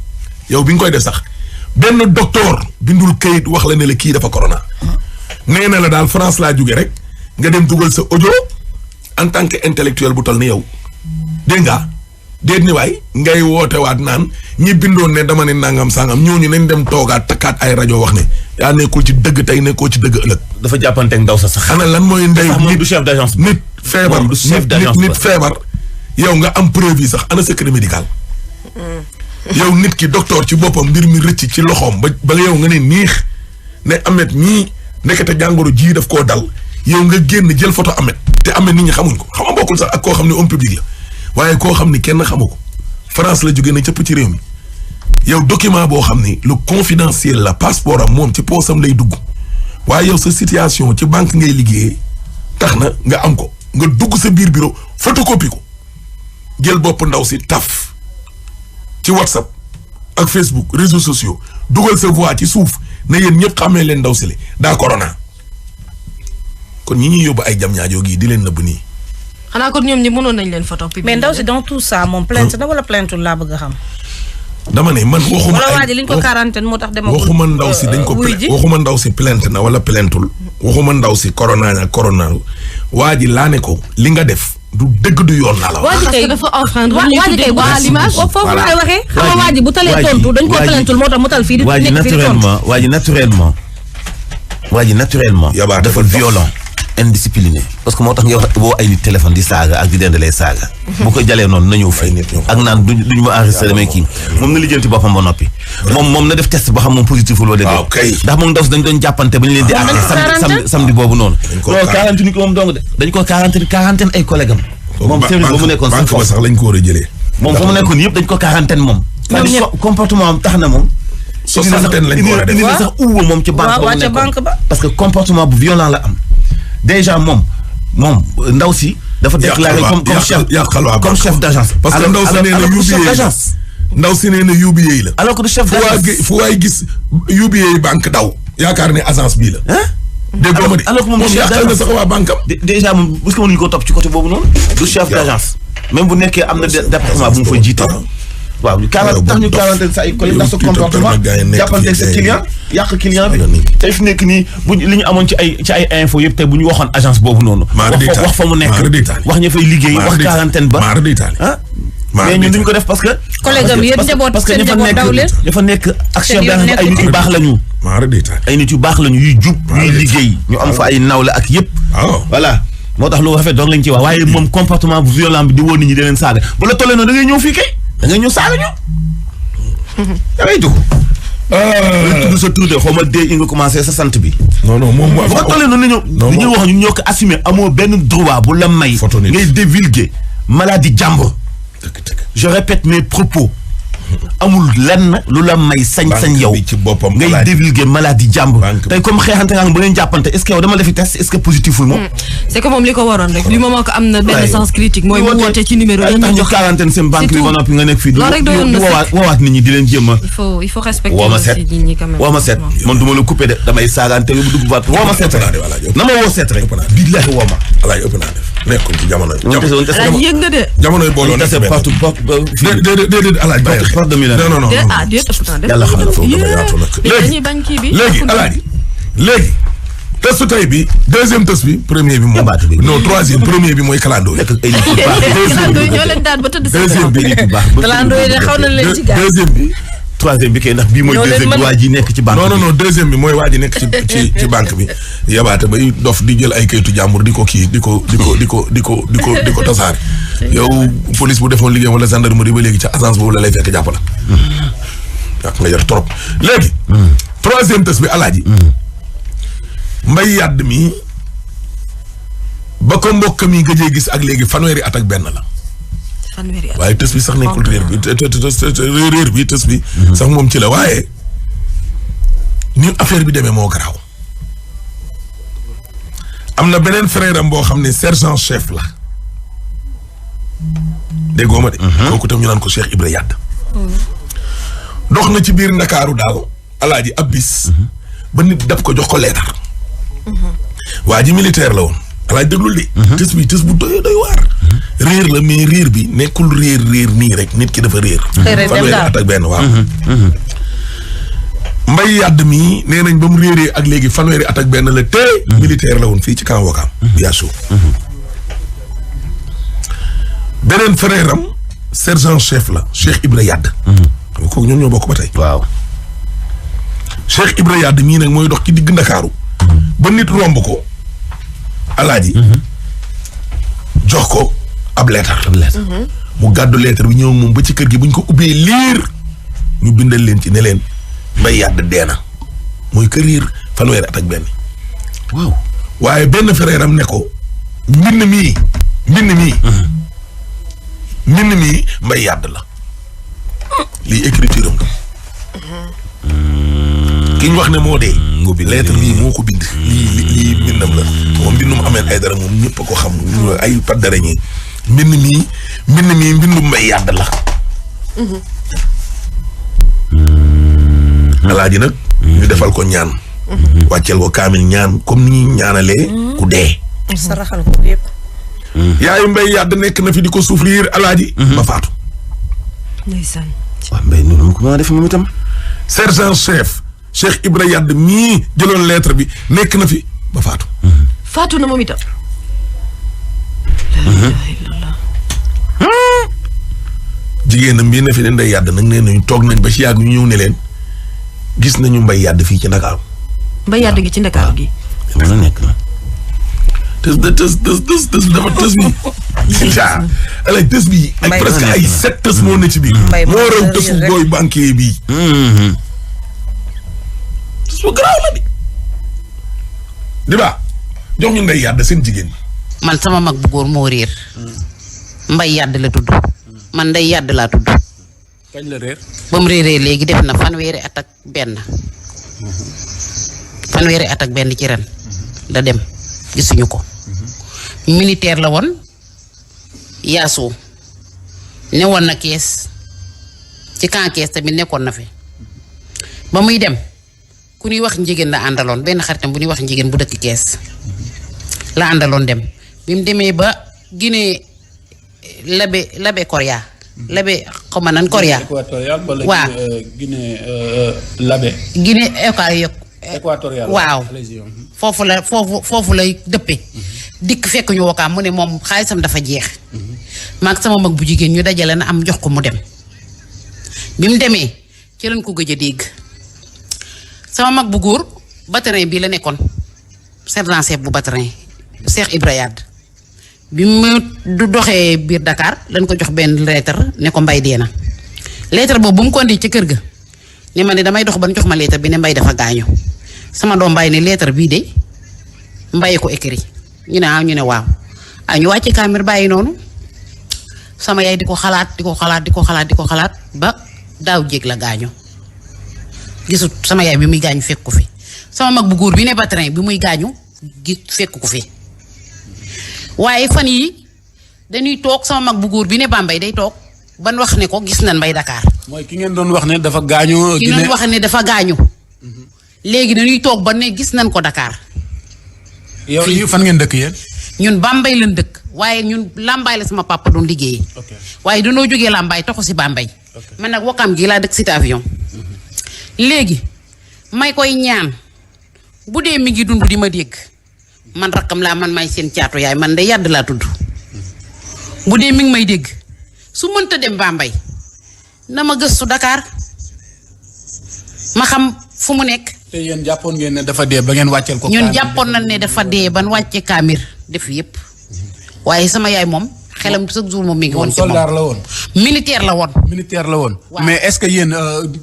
Speaker 4: yow bi nga koy def sax benn docteur bindul kayit wax la ne la kii dafa corona. nee na la daal France laa jóge rek nga dem dugal sa audio en tant que intellectuel bu toll ni yow dégg nga déet ni waay ngay woote waat naan ñi bindoon ne dama ne nangam sangam ñooñu nañ dem toogaat takkaat ay rajo wax ne yaa nekkul ci dëgg tey nekkoo ci dëgg ëllëg.
Speaker 3: dafa jàppanteeg ndaw sa sax.
Speaker 4: xanaa lan mooy ndeyu
Speaker 3: nit du chef d'agence
Speaker 4: nit feebar nit feebar. yow nga am preuve yi sax ana secret médical. yow nit ki docteur ci boppam mbir mi rëcc ci loxoom ba yow nga ne niix ne Amet ñii nekkate jàngoro jii daf koo dal yow nga génn jël photo Amet te Amet nit ñi xamuñ ko xam nga bokkul sax ak koo xam ne homme public la waaye koo xam ni kenn xamu ko France la jógee na cëpp ci réew mi yow document boo xam ni lu confidentiel la passeport am moom ci poosam lay dugg waaye yow sa situation ci banque ngay liggéeyee tax na nga am ko nga dugg sa biir bureau photocopie ko jël bopp ndaw si taf ci WhatsApp ak Facebook réseaux sociaux dugal sa voix ci suuf ne yéen ñëpp xamee leen ndaw si le daa corona kon ñi ñuy yóbbu ay jam ñaajoo gi di leen nëbb nii.
Speaker 6: xanaa kon ñoom ñi mënoon nañ leen photo.
Speaker 5: mais ndaw si dans tout ça moom plainte na wala plaintul laa bëgg a xam.
Speaker 4: dama ne man waxuma
Speaker 5: wala waa ji liñ ko quarantaine moo tax demagul.
Speaker 4: waxuma ndaw si dañ ko waxuma ndaw si plainte na wala plaintul waxuma ndaw si corona na corona waa ji laa ne ko li nga def. du dëgg du yoon naa la wax.
Speaker 6: parce que dafa enfreindre
Speaker 5: waa ji kay foofu laay waxee. xam nga waa ji bu talee tontu dañ ko plaintul moo tax mu tal fii di nekk fii di tontu.
Speaker 3: waa ji naturellement. dafa violent indiscipliné. parce que moo tax nga wax boo ay nit téléphone di saaga ak di dendalee saaga. bu ko jalee noonu na ñëw fay ak naan duñu ma enregistré damay kii moom na lijjanti boppam ba noppi. moom na def test ba xam moom positif wala déedéet.
Speaker 4: waaw kay
Speaker 3: ndax moom ndaw si dañ doon jàppante ba ñu leen di àtte samedi boobu noonu. non quarantaine ko moom dong de dañ ko quarantaine ay collègue am. moom service ba mu nekkoon
Speaker 4: banque ba sax lañ ko war a jëlee.
Speaker 3: moom fa mu nekkoon yëpp dañ ko quarantaine moom. comportement am tax na moom.
Speaker 4: soixantaine lañ ko war a def
Speaker 3: indi na sax uwa moom ci banque ba parce que comportement bu violent la am. déjà moom ndaw si. dafa déclaré comme chef d'agence.
Speaker 4: parce que ndaw si nee na UBA ndaw si nee na UBA la.
Speaker 3: alors que du chef d'agence
Speaker 4: fu waay gis UBA banque daw. yaakaar ne agence bii la. dégg nga ma di
Speaker 3: alors que moom
Speaker 4: yàqal na sax waa banque am.
Speaker 3: déjà moom est-ce que mënuñu ko topp ci côté boobu noonu. du chef d'agence. même bu nekkee am na département bu mu fa jiite. waaw ñu quarantaine sa ay collègues ndax sa comportement jàppante sa client yàq client bi tey fi nekk nii bu li ñu amoon ci ay info yëpp tey bu ñu waxoon agence boobu noonu wax fa mu nekk wax ña fay liggéey wax quarantaine ba mais ñun duñ ko def parce que
Speaker 5: collègue am yëpp njaboot
Speaker 3: parce que
Speaker 5: seen njaboot daw leen
Speaker 3: dafa nekk ak chef d'agence ay nit yu baax lañu ay nit yu baax lañu yuy jub yuy liggéey ñu am fa ay nawle ak yëpp voilà moo tax lu rafet doon lañ ci wax waaye moom comportement bu violent bi di woon nit ñi da leen saaga bu la tollee noonu da ngay ñëw fii kay da ngay ñëw saaga ñu. da ngay dugg. tudd sa tur de xaw ma dee nga commencé sa sant bi.
Speaker 4: non moom moo.
Speaker 3: bu ko tollee noonu li ñuy wax ñun ñoo ko assumé amoo benn droit bu la may. ngay divulguer maladie jàmbur. je répète mes propos. amul lenn lu la may sañ-sañ yow ngay divulguer maladie jàmbur tey comme xeexante nga ba ngeen jàppante est-ce que yow dama defi test est-ce que positif wul moom.
Speaker 6: c'est que moom li ko waroon rek li moment que am na benn sens critique mooy mu woote ci numéro yi ñu jox
Speaker 3: quarantaine seen banque bi ba noppi nga nekk fii di woowaat nit ñi di leen jéem a
Speaker 6: il faut respecter aussi nit ñi quand même
Speaker 3: woo ma seet man du ma la coupé de damay saagaante bu dugg baat woo ma seet rek na ma woo seet rek billahi woo ma
Speaker 4: alaay ëpp naa def nekkoon ci jamono
Speaker 6: yëg nga de
Speaker 4: jamono booloo nekk
Speaker 3: partout
Speaker 4: déedéet alaaj non yàlla xam na foofu dafa yaatu nag léegi alaaji léegi testu tey bi deuxième test bi premier bi moom non troisième premier bi mooy kalandoo yi
Speaker 6: ñoo leen daan ba tëdd
Speaker 4: deuxième bi
Speaker 5: kalandoo yi de xaw na leen ci gars
Speaker 4: deuxième bi
Speaker 3: troisième bi kay ndax bii mooy deuxième bi waa ji nekk ci banque
Speaker 4: non deuxième bi mooy waa ji nekk ci banque bi yabaate bay dof di jël ay kayitu jàmbur di ko kii di ko tasaare yow police bu defoon liggéeyam wala gendarmerie ba léegi ca agence boobu la lay fekk jàpp la yàq nga yar trop léegi troisième test bi alaaji mbay yàdd mi ba ko mbokk mi gëjee gis ak léegi fanweeri at ak benn la.
Speaker 6: fanweeri at
Speaker 4: waaye tës bi sax nekkul réer bi réer bi tës bi. sax moom ci la waaye ni affaire bi demee moo garaaw. am na beneen frère am boo xam ne sergent chef la. déggoo ma de. kooku tam ñu naan ko Cheikh Ibra Yade. dox na ci biir Ndakaaru daal alaaji ab bis. ba nit dab ko jox ko leetar. waa ji militaire la woon. alaaji déglul de. tës bi tës bu doy waar. réer la mais réer bi nekkul réer nii rek nit ki dafa réer. fanweeri at ak benn waaw. Mbay Yade mii nee nañ ba mu réeree ak léegi fanweeri at ak benn la te militaire la woon fii ci camp Ouakam. Biasso. beneen frère am sergent chef la Cheikh Ibra Yade. xam nga kooku ñoom ñoo bokk ba tey.
Speaker 3: waaw.
Speaker 4: Cheikh Ibra Yade mii nag mooy dox ci digg Ndakaaru. ba nit romb ko. alaaji. jox ko ab leetar. mu gàddu leetar bi ñëw moom ba ci kër gi bu ñu ko ubbee liir. ñu bindal leen ci ne leen Mbay Yade dee na. mooy kër riir fanweeri at ak benn.
Speaker 3: waaw.
Speaker 4: waaye benn frère am ne ko. mbind mii. Mbay Yade la. lii écriture am. ki ñu wax ne moo dee. lettre bii moo ko bind. lii mbindam la. moom mbindum ameen ay dara moom ñëpp a ko xam. ay paddara ñi. mbind mii mbindum Mbay Yade la. alaaji nag. ñu defal ko ñaan. wàcceel ko kaamil ñaan comme ni ñuy ñaanalee. ku dee.
Speaker 5: saraxal ko yëpp.
Speaker 4: yaayu Mbay Yade nekk na fi di ko souffrir alaaji. ba faatu.
Speaker 6: ndeysaan.
Speaker 3: waaw Mbay noonu mu ko mën a def moom itam.
Speaker 4: sergent chef Cheikh Ibra Yade mii jëloon lettre bi nekk na fi ba faatu.
Speaker 6: faatu na moom itam.
Speaker 4: jigéenam bii na fi ne Ndey Yade nag nee nañu toog nañ ba ci yàgg ñu ñëw ne leen gis nañu Mbay Yade fii ci Ndakaaru.
Speaker 6: Mbay Yade gi ci Ndakaaru gi.
Speaker 3: mën na nekk na.
Speaker 4: tës dafa tës bi. alay tës bi. ak presque ay 7 tës moo ne ci biir. moo raw tësu booy banquier bii. tës bu garaaw la di. di ba jox ñu Ndey Yade seen jigéen ñi.
Speaker 7: man sama mag bu góor moo réer. Mbay Yade la tudd. man Ndey Yade laa tudd.
Speaker 8: kañ la réer.
Speaker 7: ba mu réeree léegi def na fanweeri at ak benn. fanweeri at ak benn ci ren. la dem gisuñu ko. militaire la woon. Yaasu. newoon na kees. ci camp kees tamit nekkoon na fi. ba muy dem. ku ñuy wax njigéen la àndaloon benn xaritam bu ñuy wax njigéen bu dëkk kees. la àndaloon dem. bi mu demee ba Guinée Labe Korea. Labe xaw ma nan Korea.
Speaker 8: équatorial wala
Speaker 7: waaw
Speaker 8: Guinée Labe.
Speaker 7: Guinée
Speaker 8: équatorial
Speaker 7: waaw foofu lay dëppe dikk fekk ñu Wakaam mu ne moom xaalisam dafa jeex. maag sama mag bu jigéen ñu dajale na am jox ko mu dem. bi mu demee ci lañ ko gëj a dégg. sama mag bu góor batarin bii la nekkoon sergent chef bu batarin Cheikh Ibra Yade bi mu du doxee biir Dakar lañ ko jox benn lettre ne ko Mbay dee na. lettre boobu bu mu ko indi ci kër ga ne ma ne damay dox ba ñu jox ma lettre bi ne Mbay dafa gaañu sama doom Mbay ne lettre bii de Mbay ko écrit ñu ne waaw ñu wàcce kaamir bàyyi noonu sama yaay di ko xalaat ba daaw jéeg la gaañu gisut sama yaay bi muy gaañu fekk ko fi sama mag bu góor bi ne batrin bi muy gaañu fekk ko fi waaye fan yi dañuy toog sama mag bu góor bi ne Bambey day toog ban wax ne ko gis nañ Mbay Dakar.
Speaker 8: mooy ki ngeen doon wax ne dafa gaañu.
Speaker 7: ki ngeen wax ne dafa gaañu. léegi dañuy toog ba ne gis nañ ko Dakar.
Speaker 8: yow fan ngeen dëkk yéen.
Speaker 7: ñun Bambey lañ dëkk waaye ñun Lambaay la sama papa doon liggéeyee. waaye dañoo jógee Lambaay toxu si Bambey. man nag Wakaam gi laa dëkk Cité Avion. léegi may koy ñaan bu dee mi ngi dund di ma dégg man rakkam laa man may seen caatu yaay man Ndey Yade laa tudd. bu dee mi ngi may dégg su mënta dem Bambey na ma gëstu Dakar ma xam fu mu nekk.
Speaker 8: te yéen jàppoon ngeen ne dafa dee ba ngeen wàcceel ko.
Speaker 7: ñun jàppoon nañ ne dafa dee ban wàcce kaamir def yépp waaye sama yaay moom xelam chaque jour moom mi ngi woon ci moom
Speaker 8: soldat la woon.
Speaker 7: militaire la woon.
Speaker 8: militaire la woon.
Speaker 7: waaw.
Speaker 8: mais est-ce que yéen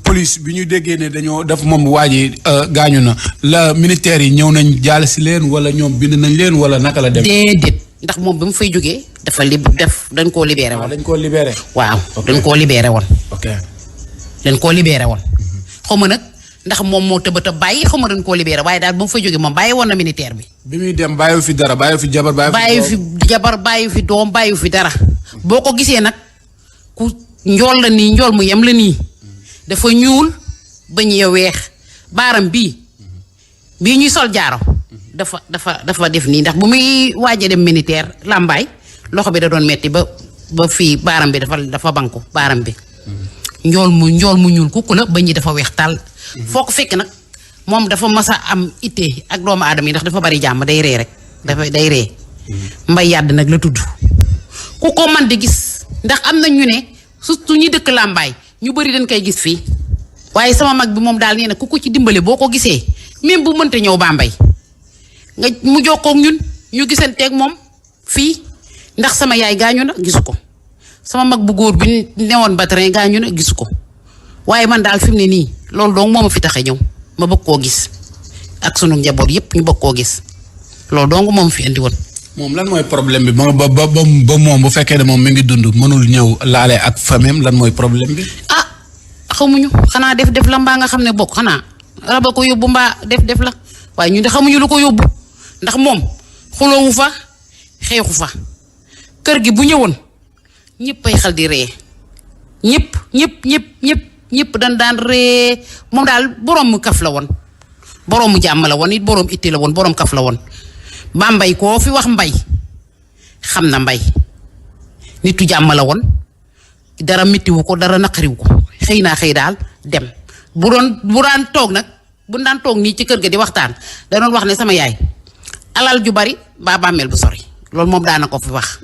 Speaker 8: police bi ñu déggee ne dañoo def moom waa ji gaañu na la militaire yi ñëw nañ jaal si leen wala ñoom bind nañ leen wala naka la dem.
Speaker 7: déedéet ndax moom bi mu fay jógee dañ koo libéré woon.
Speaker 8: dañ koo libéré.
Speaker 7: waaw dañ koo libéré woon.
Speaker 8: ok
Speaker 7: dañ koo libéré woon. xaw ma nag ndax moom moo tëb a bàyyi xaw ma dañ koo libéré waaye daal ba mu fay jógee moom bàyyi woon na militaire bi.
Speaker 8: bi muy dem bàyyi fi dara bàyyi fi jabar
Speaker 7: bàyyi fi doom bàyyi fi dara. boo ko gisee nag ku njool la nii njool mu yem la nii dafa ñuul ba ñu weex baaram bii ñuy sol jaaro dafa def nii ndax bu muy waaj a dem militaire làmbaay loxo bi da doon metti ba fii baaram bi dafa banku baaram bi njool mu ñuul kukku la ba ñi dafa weex tàll foo ko fekk nag moom dafa mas a am ittee ak doomu aadama yi ndax dafa bari jàmm day ree rek day ree mbay yàdd nag la tudd ku ko man di gis ndax am na ñu ne surtout ñi dëkk làmbaay ñu bari dañ koy gis fii waaye sama mag bi moom daal nee na ku ko ci dimbale boo ko gisee même bu mënta ñëw Bambey nga mu jokkoo ak ñun ñu gisanteeg moom fii ndax sama yaay gaañu na gisu ko sama mag bu góor bi newoon Batrin gaañu na gisu ko waaye man daal fi mu ne nii loolu dong moo ma fi tax a ñëw ma bëgg koo gis ak sunu njaboot yépp ñu bëgg koo gis loolu dong moo ma fi indi woon.
Speaker 8: moom lan mooy problème bi ba moom bu fekkee ne moom mi ngi dund mënul ñëw laale ak famille lan mooy problème bi.
Speaker 7: ah xamuñu xanaa def la mbaa nga xam ne bokk xanaa raba ko yóbbu mbaa def la waaye ñu de xamuñu lu ko yóbbu ndax moom xuloowu fa xeexu fa kër gi bu ñëwoon ñëpp ay xal di ree ñëpp dañ daan ree moom daal boroomu kaf la woon boroomu jàmm la woon it boroom itti la woon boroom kaf la woon Bambey koo fi wax mbay xam na mbay nitu jàmm la woon dara mettiwu ko dara naqariwu ko xëy naa xëy daal dem bu daan toog nag bu daan toog nii ci kër ga di waxtaan da doon wax ne sama yaay alal ju bari baa bàmmeel bu sori loolu moom daana ko fi wax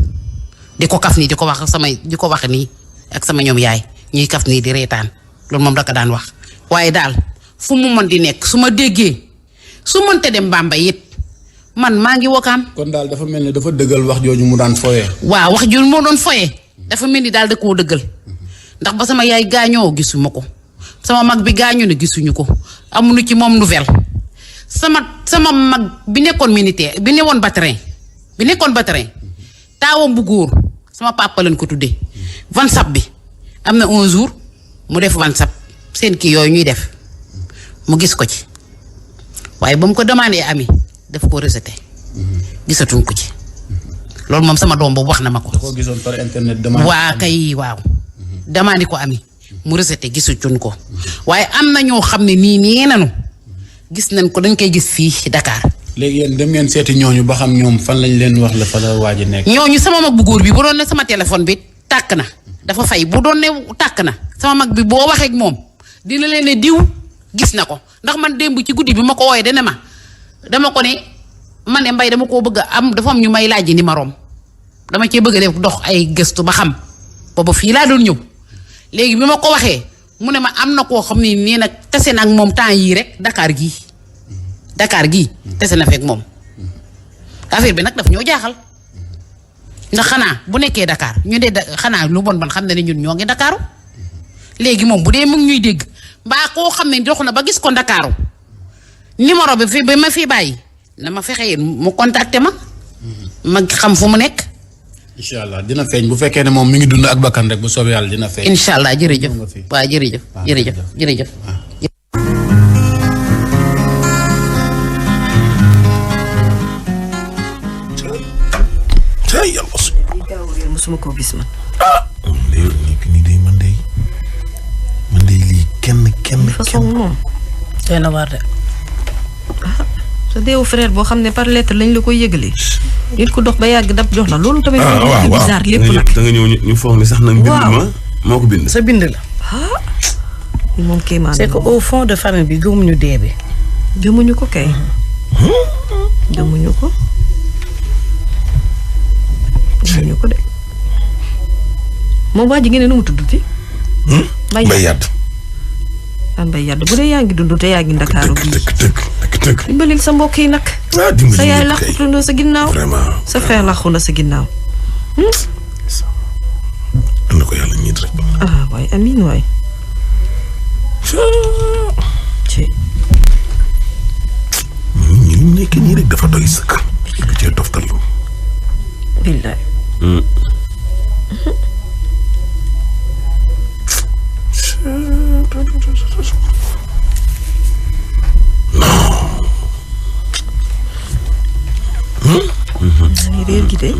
Speaker 7: di ko kaf nii di ko wax nii ak sama ñoom yaay ñuy kaf nii di reetaan loolu moom da ko daan wax waaye daal fu mu mën di nekk su ma déggee su mënte dem Bambey it man maa ngi Wakaam.
Speaker 8: kon daal dafa mel ni dafa dëggal wax jooju mu daan foyee.
Speaker 7: waaw wax jooju moo doon foyee dafa mel ni daal da koo dëggal ndax ba sama yaay gaañoo gisuma ko sama mag bi gaañoo ne gisuñu ko amuñu ci moom nouvelle sama mag bi nekkoon militaire bi newoon Batrin taawam bu góor sama papa lañ ko tuddee WhatsApp bi am na un jour mu def WhatsApp seen kii yooyu ñuy def mu gis ko ci waaye ba mu ko demandé ami daf ko rejeté gisatuñ ko ci loolu moom sama doom boobu wax na ma ko.
Speaker 8: da koo gisoon par internet.
Speaker 7: waaw demandé ko ami mu rejeté gisatuñ ko waaye am na ñoo xam ne nii nanu gis nañ ko dañ koy gis fii Dakar.
Speaker 8: léegi yéen dem ngeen seeti ñooñu ba xam ñoom fan lañ leen wax la fa la waaj a nekk.
Speaker 7: ñooñu sama mag bu góor bi bu doon ne sama téléphone bi tàkk na dafa fay bu doon ne tàkk na sama mag bi boo waxee ak moom dina leen ne diw gis na ko ndax man démb ci guddi bi ma ko wooyee dana ma dama ko ne man ne mbay dama koo bëgg a am dafa am ñu may laaj numéro dama cee bëgg a def dox ay gëstu ba xam booba fii laa doon ñëw léegi bi ma ko waxee mu ne ma am na koo xam ne nii nag tase na ak moom temps yii rek Dakar gii tese na fekk moom affaire bi nag daf ñoo jaaxal ndax xanaa bu nekkee Dakar ñu de xanaa lu bon xam na ne ñun ñoo ngi Dakaru léegi moom bu dee mu ngi ñuy dégg mbaa koo xam ne dox na ba gis ko Dakaru numéro bi ba ma fi bàyyi na ma fexe mu contacté ma xam fu mu nekk.
Speaker 8: incha allah dina feeñ bu fekkee ne moom mi ngi dund ak bakkan rek bu soobee yàlla dina feeñ.
Speaker 7: incha allah jërëjëf waaw jërëjëf.
Speaker 4: ay yàlla su.
Speaker 5: mosuma koo gis man.
Speaker 4: nii day man day lii kenn.
Speaker 5: façon moom. doy na waar de. sa deewu frère boo xam ne par lettre lañ la koy yëgalee. nit ku dox ba yàgg dab jox la loolu tamit.
Speaker 4: waaw
Speaker 5: bizarre lépp nag.
Speaker 3: da nga ñëw ñu foog ni sax nag. bind ma moo ko bind.
Speaker 2: sa bind la.
Speaker 5: moom kéemaan
Speaker 2: c'est que au fond de famille bi gëmuñu dee bi.
Speaker 5: gëmuñu ko kay. gëmuñu ko. gëmuñu ko de. moom waa ji ngeen ne nu mu tudd fi.
Speaker 4: Mbay Yàdd.
Speaker 5: Mbay Yàdd bu dee yaa ngi dund te yaa ngi Ndakaaru bii.
Speaker 4: dëgg.
Speaker 5: dimbalil sa mbokk yi nag.
Speaker 4: dimbali
Speaker 5: sa yaay làqatu na sa ginnaaw.
Speaker 4: vraiment
Speaker 5: sa frère làqu na sa ginnaaw.
Speaker 4: am na ko yàlla ñiit rek.
Speaker 5: waaye amiin waay.
Speaker 4: ñu nekk nii rek dafa doy sëkk. nga cee toftal.
Speaker 5: billaay. dañuy réer gi de.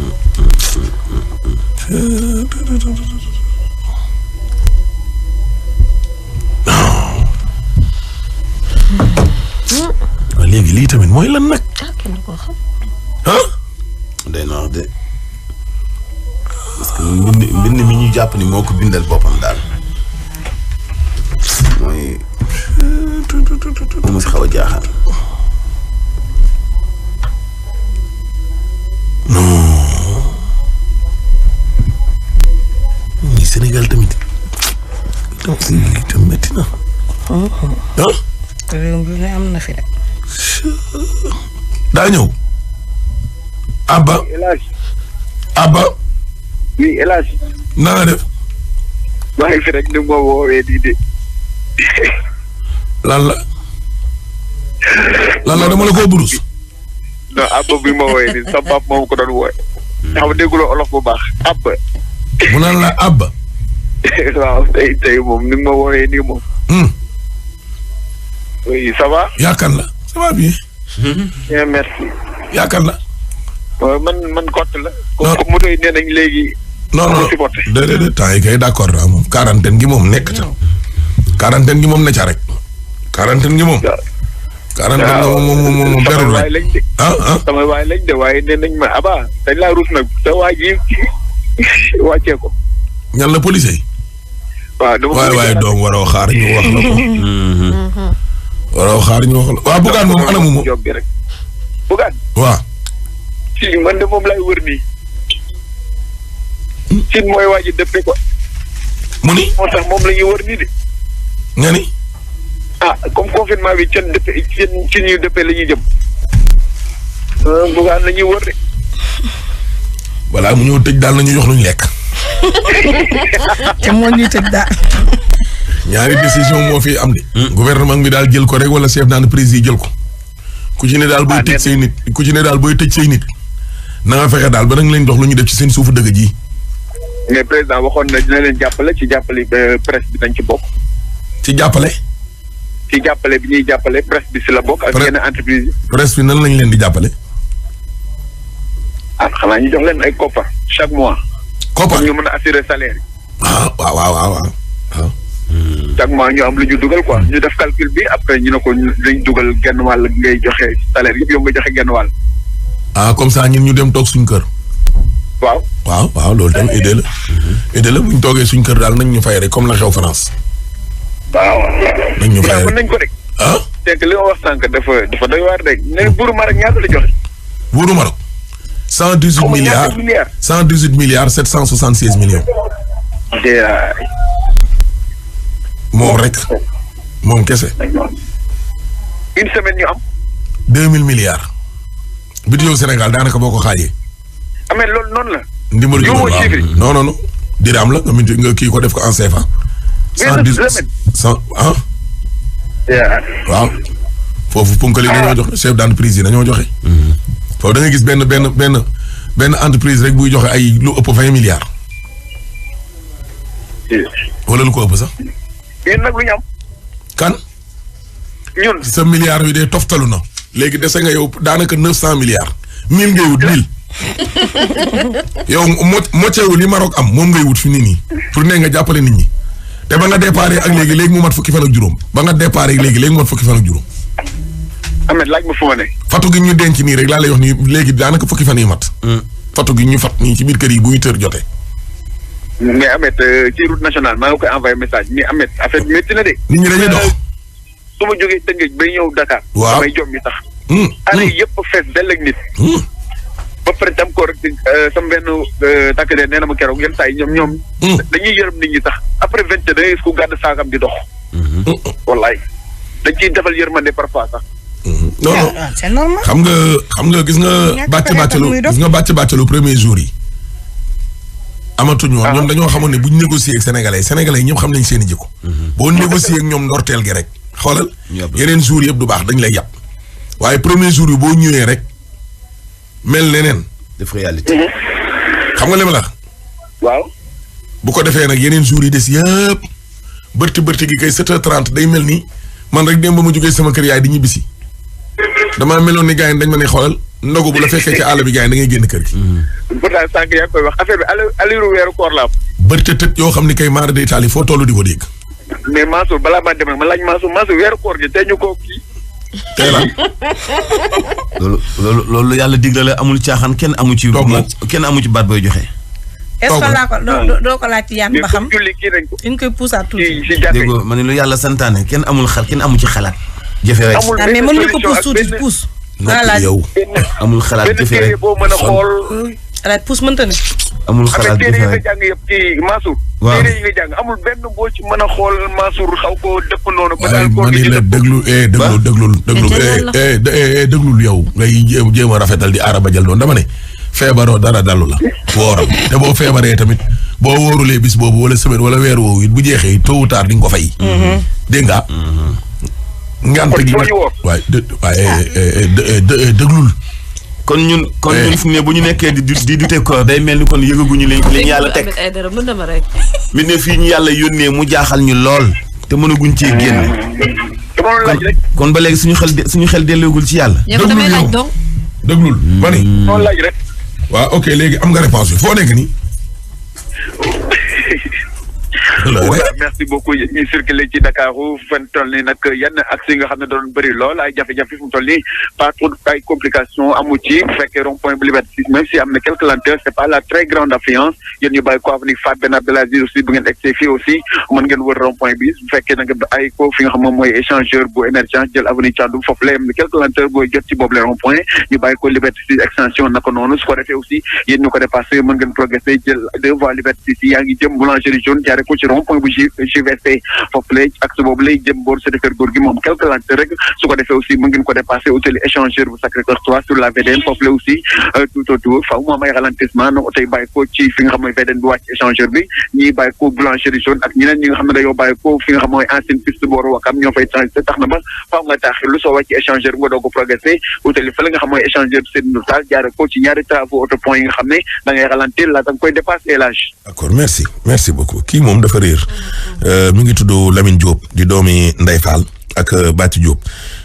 Speaker 4: léegi lii tamit mooy lan nag.
Speaker 5: kenn du ko xam.
Speaker 4: ah.
Speaker 3: day na wax de parce que mbind mi ñu jàpp ni moo ko bindal boppam daal mooy mu si xaw a jaaxal.
Speaker 4: non. ñi Sénégal tamit. tam métti na. ah.
Speaker 5: réew mi ne am na fi rek.
Speaker 4: daa ñëw. Abba. Abba.
Speaker 9: oui El Hadj.
Speaker 4: na nga def.
Speaker 9: maa ngi fi rek ni ma woowee di de.
Speaker 4: lan la dama la koo burus.
Speaker 9: non Abba bi ma woowee nii sa pap moom ko doon wooye. xam nga dégguloo olof bu baax Abba.
Speaker 4: mu naan la Abba.
Speaker 9: waaw tey moom ni ma woowee nii moom. oui ça va.
Speaker 4: yaakaar la ça va bien.
Speaker 9: bien merci.
Speaker 4: yaakaar la.
Speaker 9: man kott la. comme moto yi nee nañ léegi.
Speaker 4: non déedéet temps yi kay d'accord naa moom quarantaine gi moom nekk ca. quarantaine gi moom ne ca rek. quarantaine gi moom. quarantaine gi moom berul rek.
Speaker 9: sama waay lañ de waaye nee nañ ma Aba dañ laa ruus nag sa waay ji wàccee ko.
Speaker 4: ñan la police yi.
Speaker 9: waaw dama
Speaker 4: waaye doom waroo xaar ñu wax la ko. waroo xaar ñu wax la waaw Bougane moom anamu moom.
Speaker 9: Bougane.
Speaker 4: waaw.
Speaker 9: si man de moom lay wër nii. si mooy waa ji dëppe ko.
Speaker 4: mu ni.
Speaker 9: moo tax moom la ñuy wër nii de.
Speaker 4: nga ni.
Speaker 9: comme confinement bi ca dëppe ci ñuy dëppe la ñuy jëm. Bougane la ñuy wër de.
Speaker 4: voilà mu ñëw tëj daal nañu jox luñu lekk.
Speaker 5: te moo ñuy tëj daal.
Speaker 4: ñaari décision moo fi am de. gouvernement bi daal jël ko rek wala chef d'entreprise yi jël ko. ku ci ne daal booy tëj say nit ku ci ne daal booy tëj say nit. na nga fexe daal ba nga leen jox lu ñu def ci seen suufu dëgg ji.
Speaker 9: mais président waxoon na dina leen jàppale ci jàppale presse bi dañ ci bokk.
Speaker 4: ci jàppale.
Speaker 9: ci jàppale bi ñuy jàppale presse bi si la bokk. ak yenn entreprise yi.
Speaker 4: presse bi nan lañ leen di jàppale.
Speaker 9: xanaa ñu jox leen ay koppar chaque mois.
Speaker 4: koppar
Speaker 9: ñu mën a assurer salaire yi.
Speaker 4: waaw.
Speaker 9: chaque mois ñu am lu ñu dugal quoi ñu def calcul bi après ñu ne ko dañ dugal genn wàll ngay joxe salaire yëpp yow nga joxe genn wàll.
Speaker 4: comme ça ñun ñu dem toog suñ kër.
Speaker 9: waaw
Speaker 4: loolu tamit idée la. idée la bu ñu toogee suñ kër daal nañ ñu fay rek comme la xew France.
Speaker 9: waaw.
Speaker 4: nañ ñu fay rek
Speaker 9: mën nañ ko rek. c'est que li ma wax sànq dafa doy waar rek ne buuru Maroc ñaata la joxe.
Speaker 4: buuru Maroc. 118 milliards 118 milliards 776 millions. moom rek moom kese.
Speaker 9: une semaine ñu am.
Speaker 4: 2000 milliards. budget Sénégal daanaka boo ko xaajee.
Speaker 9: amee loolu noonu la.
Speaker 4: ndimbalu ji non. diraam la nga kii ko def ko en CFA. 110 waaw. foofu ponkali dañoo joxe chef d'entreprise yi dañoo joxe. foofu da nga gis benn entreprise rek buy joxe ay lu ëpp 20 milliards. wala lu ko ëpp sax.
Speaker 9: yéen nag lu ñu am.
Speaker 4: kan.
Speaker 9: ñun
Speaker 4: sa milliards bi de toftalu na. léegi dese nga yow daanaka 900 milliards. 1000 ngay wut 1000. yow mocceewu li Maroc am moom ngay wut fi nii pour ne nga jàppale nit ñi. te ba nga déparé ak léegi mu mat fukki fan ak juróom. ba nga déparé ak léegi mu mat fukki fan ak juróom.
Speaker 9: Ahmed laaj ma fu ma ne.
Speaker 4: fatu gi ñu denc nii rek laa lay wax nii léegi daanaka fukki fan yi mat. fatu gi ñu fat nii ci biir kër yi bu 8 heures jotee.
Speaker 9: mais Ahmed ci route nationale maa ngi koy envoyé message mais Ahmed affaire bi métti na de.
Speaker 4: nit ñi dañuy dox.
Speaker 9: su ma jógee Tëngéej bay ñëw Dakar.
Speaker 4: waaw
Speaker 9: damay jom mi tax. année yëpp fees dell ak nit. ba pare tam ko rek sama benn takk de nee na ma keroog yenn saa yi ñoom. dañuy yërëm nit ñi sax après 20 da ngay gis ku gàdd saakam di dox. wallaay dañ ciy defal yërmande parfois sax.
Speaker 4: non
Speaker 5: c'est normal.
Speaker 4: xam nga gis nga bàcc premier jour yi. amatuñu woon ñoom dañoo xamoon ne bu ñu négocier ak sénégalais yi ñëpp xam nañ seen i jikko. boo négocier ak ñoom ndorteel gi rek. xoolal yeneen jour yëpp du baax dañ lay yàpp. waaye premier jour yi boo ñëwee rek mel neneen.
Speaker 3: def réalité.
Speaker 4: xam nga li ma la.
Speaker 9: waaw.
Speaker 4: bu ko defee nag yeneen jours yi des yëpp bërti gi kay 7h30 day mel ni man rek démb ba ma jógee sama kër yaay di ñibbisi damaa meloon ni gars yi dañ ma ne xoolal ndogu bu la fekkee ci àll bi gars yi da ngay génn kër gi.
Speaker 9: pourtant sànq yaa koy wax affaire bi aliru weeru koor la am.
Speaker 4: bërte tët yoo xam ni kay maara day taali foo tollu di ko dégg.
Speaker 9: mais Mansour balaa maa dem rek ma laaj Mansour weeru koor gi tey ñu ko kii.
Speaker 4: tey la.
Speaker 3: loolu yàlla digle la amul caaxaan kenn amu ci. kenn amu ci baat booy joxe.
Speaker 5: est-ce que laa ko doo ko laaj ci yan ba xam dañ koy puusaat tuuti.
Speaker 3: déggoo ma ne lu yàlla santaane kenn amul xel kenn amu ci xalaat. jëfe rek
Speaker 5: mais mën nga ko puus tuuti puus.
Speaker 3: noppi yow amul xalaat jëfe rek
Speaker 9: boo mën a xool.
Speaker 5: alaaj puus mënta ne.
Speaker 3: amul xalaat jëfe
Speaker 9: téere yi
Speaker 3: rek
Speaker 9: nga jàng yëpp ci Mansour.
Speaker 3: waaw
Speaker 9: téere yi nga jàng amul benn boo ci mën a xool Mansour xaw ko dëpp noonu. ba daal
Speaker 4: ma ni la déglul yow ngay jéem a rafetal di aara ba jël noonu dama ne feebaroo dara dalu la wooral te boo feebaree tamit boo wóorulee bis boobu wala semaine wala weer woowu it bu jeexee tôt ou tard di nga ko fay. dégg nga. ngante gi déglul.
Speaker 3: kon ñun fi ne bu ñu nekkee di dute ko day mel ni kon yëgaguñu li ñu yàlla teg.
Speaker 6: mën na ma rek.
Speaker 3: mi ne fii ñu yàlla yónnee mu jaaxal ñu lool te mënaguñ cee génn. kon ba léegi suñu xel delloogul ci yàlla.
Speaker 6: yow damay laaj donc.
Speaker 4: déglul ma ni.
Speaker 9: noonu laaj rek.
Speaker 4: waaw ok léegi am nga réponse bi foo nekk nii.
Speaker 9: voilà merci beaucoup ñuy circulé ci Dakar fan toll nii nag yenn accès yi nga xam ne doon bëri lool ay jafe-jafe fu mu toll nii pas trop ay complications amu ci bu fekkee rond point bu Liberté 6 même si am na quelques lenteurs c'est pas la très grande affluence yéen ñu bàyyi ko avenue Fat Ben Abdelaziz aussi bu ngeen egsee fii aussi mën ngeen wër rond point bi bu fekkee nag ay ko fi nga xam moom mooy échangeur bu émergence jël avenue Thiandoum foofu la am na quelques lenteurs booy jot ci boobu le rond point ñu bàyyi ko Liberté 6 extension naka noonu su ko defee aussi yéen ñu ko dépassé mën ngeen progresser jël deux voies Liberté 6 yaa ngi jëm boulangerie jaune jaare ko ci rond point bu JVC foofu lay axe boobu lay jëm boor sa kër góor gi moom quelque lenteurs rek su ko defee aussi mën ngeen ko dépasser hôtel échangeur bu Sacré-Cœur 3 sur la VDN foofu la aussi tout autour faaw mu am ay ralentissement no oto yi bàyyi ko ci fi nga xam mooy VDN bi wàcc échangeur bi ñii bàyyi ko boulangerie jaune ak ñeneen ñi nga xam ne dañoo bàyyi ko fi nga xam mooy ancienne piste booru Wakam ñoo fay transité tax na ba faaw nga taaxir lu soo wàcc échangeur bi nga doog ko progressé hôtel yi fa la nga xam mooy échangeur bi Seydou Nour Tall jaare ko ci ñaari travaux auto point yi nga xam ne da ngay ralentir la da nga koy dépasser l'âge.
Speaker 4: d'accord merci beaucoup kii moom dafa réer mi ngi tudd Lamine Diop di doomi Ndeye Fall ak Bati Diop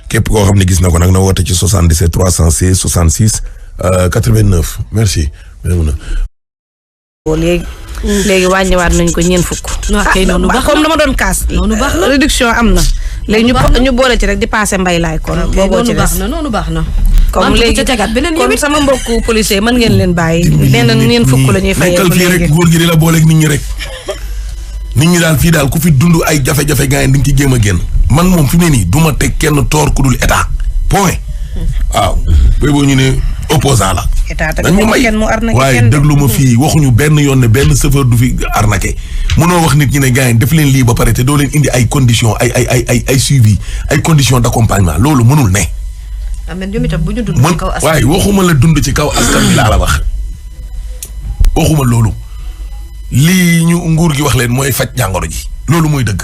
Speaker 4: képp koo xam ne gis na ko nag na woote ci 77 316 66 89 merci.
Speaker 5: léegi wàññiwaat nañ ko ñeent fukk.
Speaker 6: waaw kay noonu baax
Speaker 5: comme dama doon kaas.
Speaker 6: noonu baax na
Speaker 5: réduction am na. léegi ñu boole ci rek di passé mbay laay kon. booboo ci des
Speaker 6: noonu baax na.
Speaker 5: comme léegi kon sama mbokku policier mën ngeen leen bàyyi. nee na ñeent fukk la ñuy fayee
Speaker 4: nekkal fii rek góor gi di la booleeg nit ñi rek. nit ñi daal fii daal ku fi dund ay jafe-jafe gars yi di nga ci jéem a génn. man moom fi mu ne nii du ma teg kenn toor ku dul état point. waaw boobu ñu ne opposant la.
Speaker 5: état
Speaker 4: dañ ma may waaye déglu ma fii waxuñu benn yoon ne benn chauffeur du fi arnaqué mënoo wax nit ñi ne gars yi def leen lii ba pare te doo leen indi ay conditions ay suivi ay conditions d'accompagnement loolu mënul ne.
Speaker 6: amiin ñoom itam bu ñu dund ci kaw askan
Speaker 4: waaye waxuma la dund ci kaw askan bi laa la wax waxuma loolu lii ñu nguur gi wax leen mooy faj jàngoro ji loolu mooy dëgg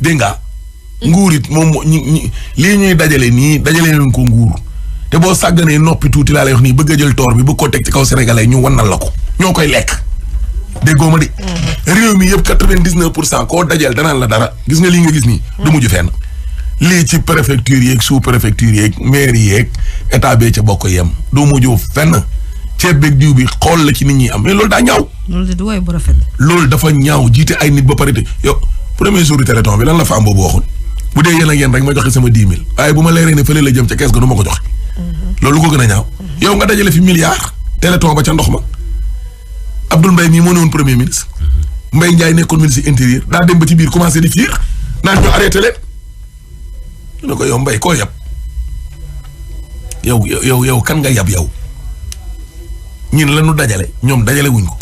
Speaker 4: dégg nga nguur it moom lii ñuy dajale nii dajale leen ko nguur te boo sàgganee noppi tuuti laa lay wax nii bëgg a jël toor bi bëgg ko teg ci kaw sénégalais ñu wannal la ko ñoo koy lekk déggoo ma di réew mi yëpp 99% koo dajal danaan la dara gis nga lii nga gis nii du mujj fenn lii ci préfecture yeeg sous préfecture yeeg mairie yeeg état bee ca bokk yem du mujj fenn ceeb beeg diw bi xool la ci nit ñi am mais loolu daa ñaaw.
Speaker 6: loolu de du waay bu rafet.
Speaker 4: loolu dafa ñaaw jiite ay nit ba pare te yow premier jour du téléthon bi lan la femme boobu waxoon bu dee yéen ak yéen rek ma joxe sama 10 000 waaye bu ma leeree ne fële la jëm ca kees ga du ma ko joxe. loolu ko gën a ñaaw. yow nga dajale fi milliard téléthon ba ca ndox ma Abdoul Mbaye mii moo ne woon premier ministre. Mbaye Ndiaye nekkoon ministre intérieur daa dem ba ci biir commencé di fiir naan ñu arrêté leen. ñu ne ko yow Mbaye koo yab yow kan nga yab yow. ñun la ñu dajale ñoom dajale wuñ ko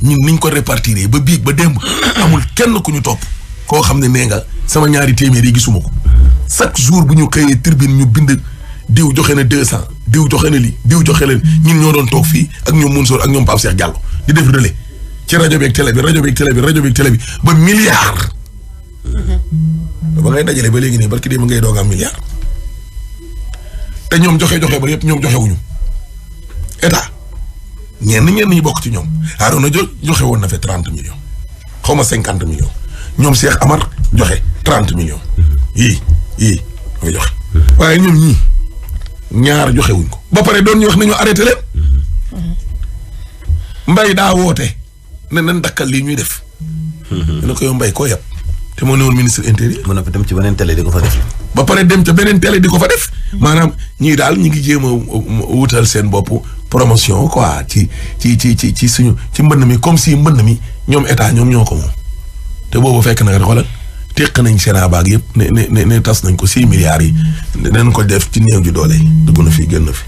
Speaker 4: ñun niñ ko répartir ba biig ba démb amul kenn ku ñu topp koo xam ne nee nga sama ñaari téeméer yi gisuma ko chaque jour bu ñu xëyee tribune ñu bind diw joxe na 200 diw joxe na lii diw joxe leen ñun ñoo doon toog fii ak ñoom Mansour ak ñoom Pape Cheikh Diallo di def relais ci rajo bi ak télé bi ba milliard. ba ngay dajale ba léegi nii barki démb ngay doog am milliard te ñoom joxe ba yëpp ñoom joxe wuñu état. ñenn ñi bokk ci ñoom Arona joxe woon na fe 30 millions xaw ma 50 millions ñoom Cheikh Amar joxe 30 millions yii nga joxe waaye ñoom ñii ñaar joxe wuñ ko ba pare doon ñu wax nañu arrêté leen Mbaye daa woote ne nañ dakkal lii ñuy def dina ko yow Mbaye koo yab te moo ne woon ministre intérieur
Speaker 3: mën na dem ci beneen télé di ko fa def
Speaker 4: ba pare dem ca beneen télé di ko fa def maanaam ñii daal ñi ngi jéem a wutal seen bopp promotion quoi ci suñu ci mbënn mi comme si mbënn mi ñoom état ñoom ñoo ko moom te boobu fekk na nga xoolal teq nañ seen abaag yëpp ne tas nañ ko 6 milliards yi nañ ko def ci néew ji doole yi dugg na fi génn na fi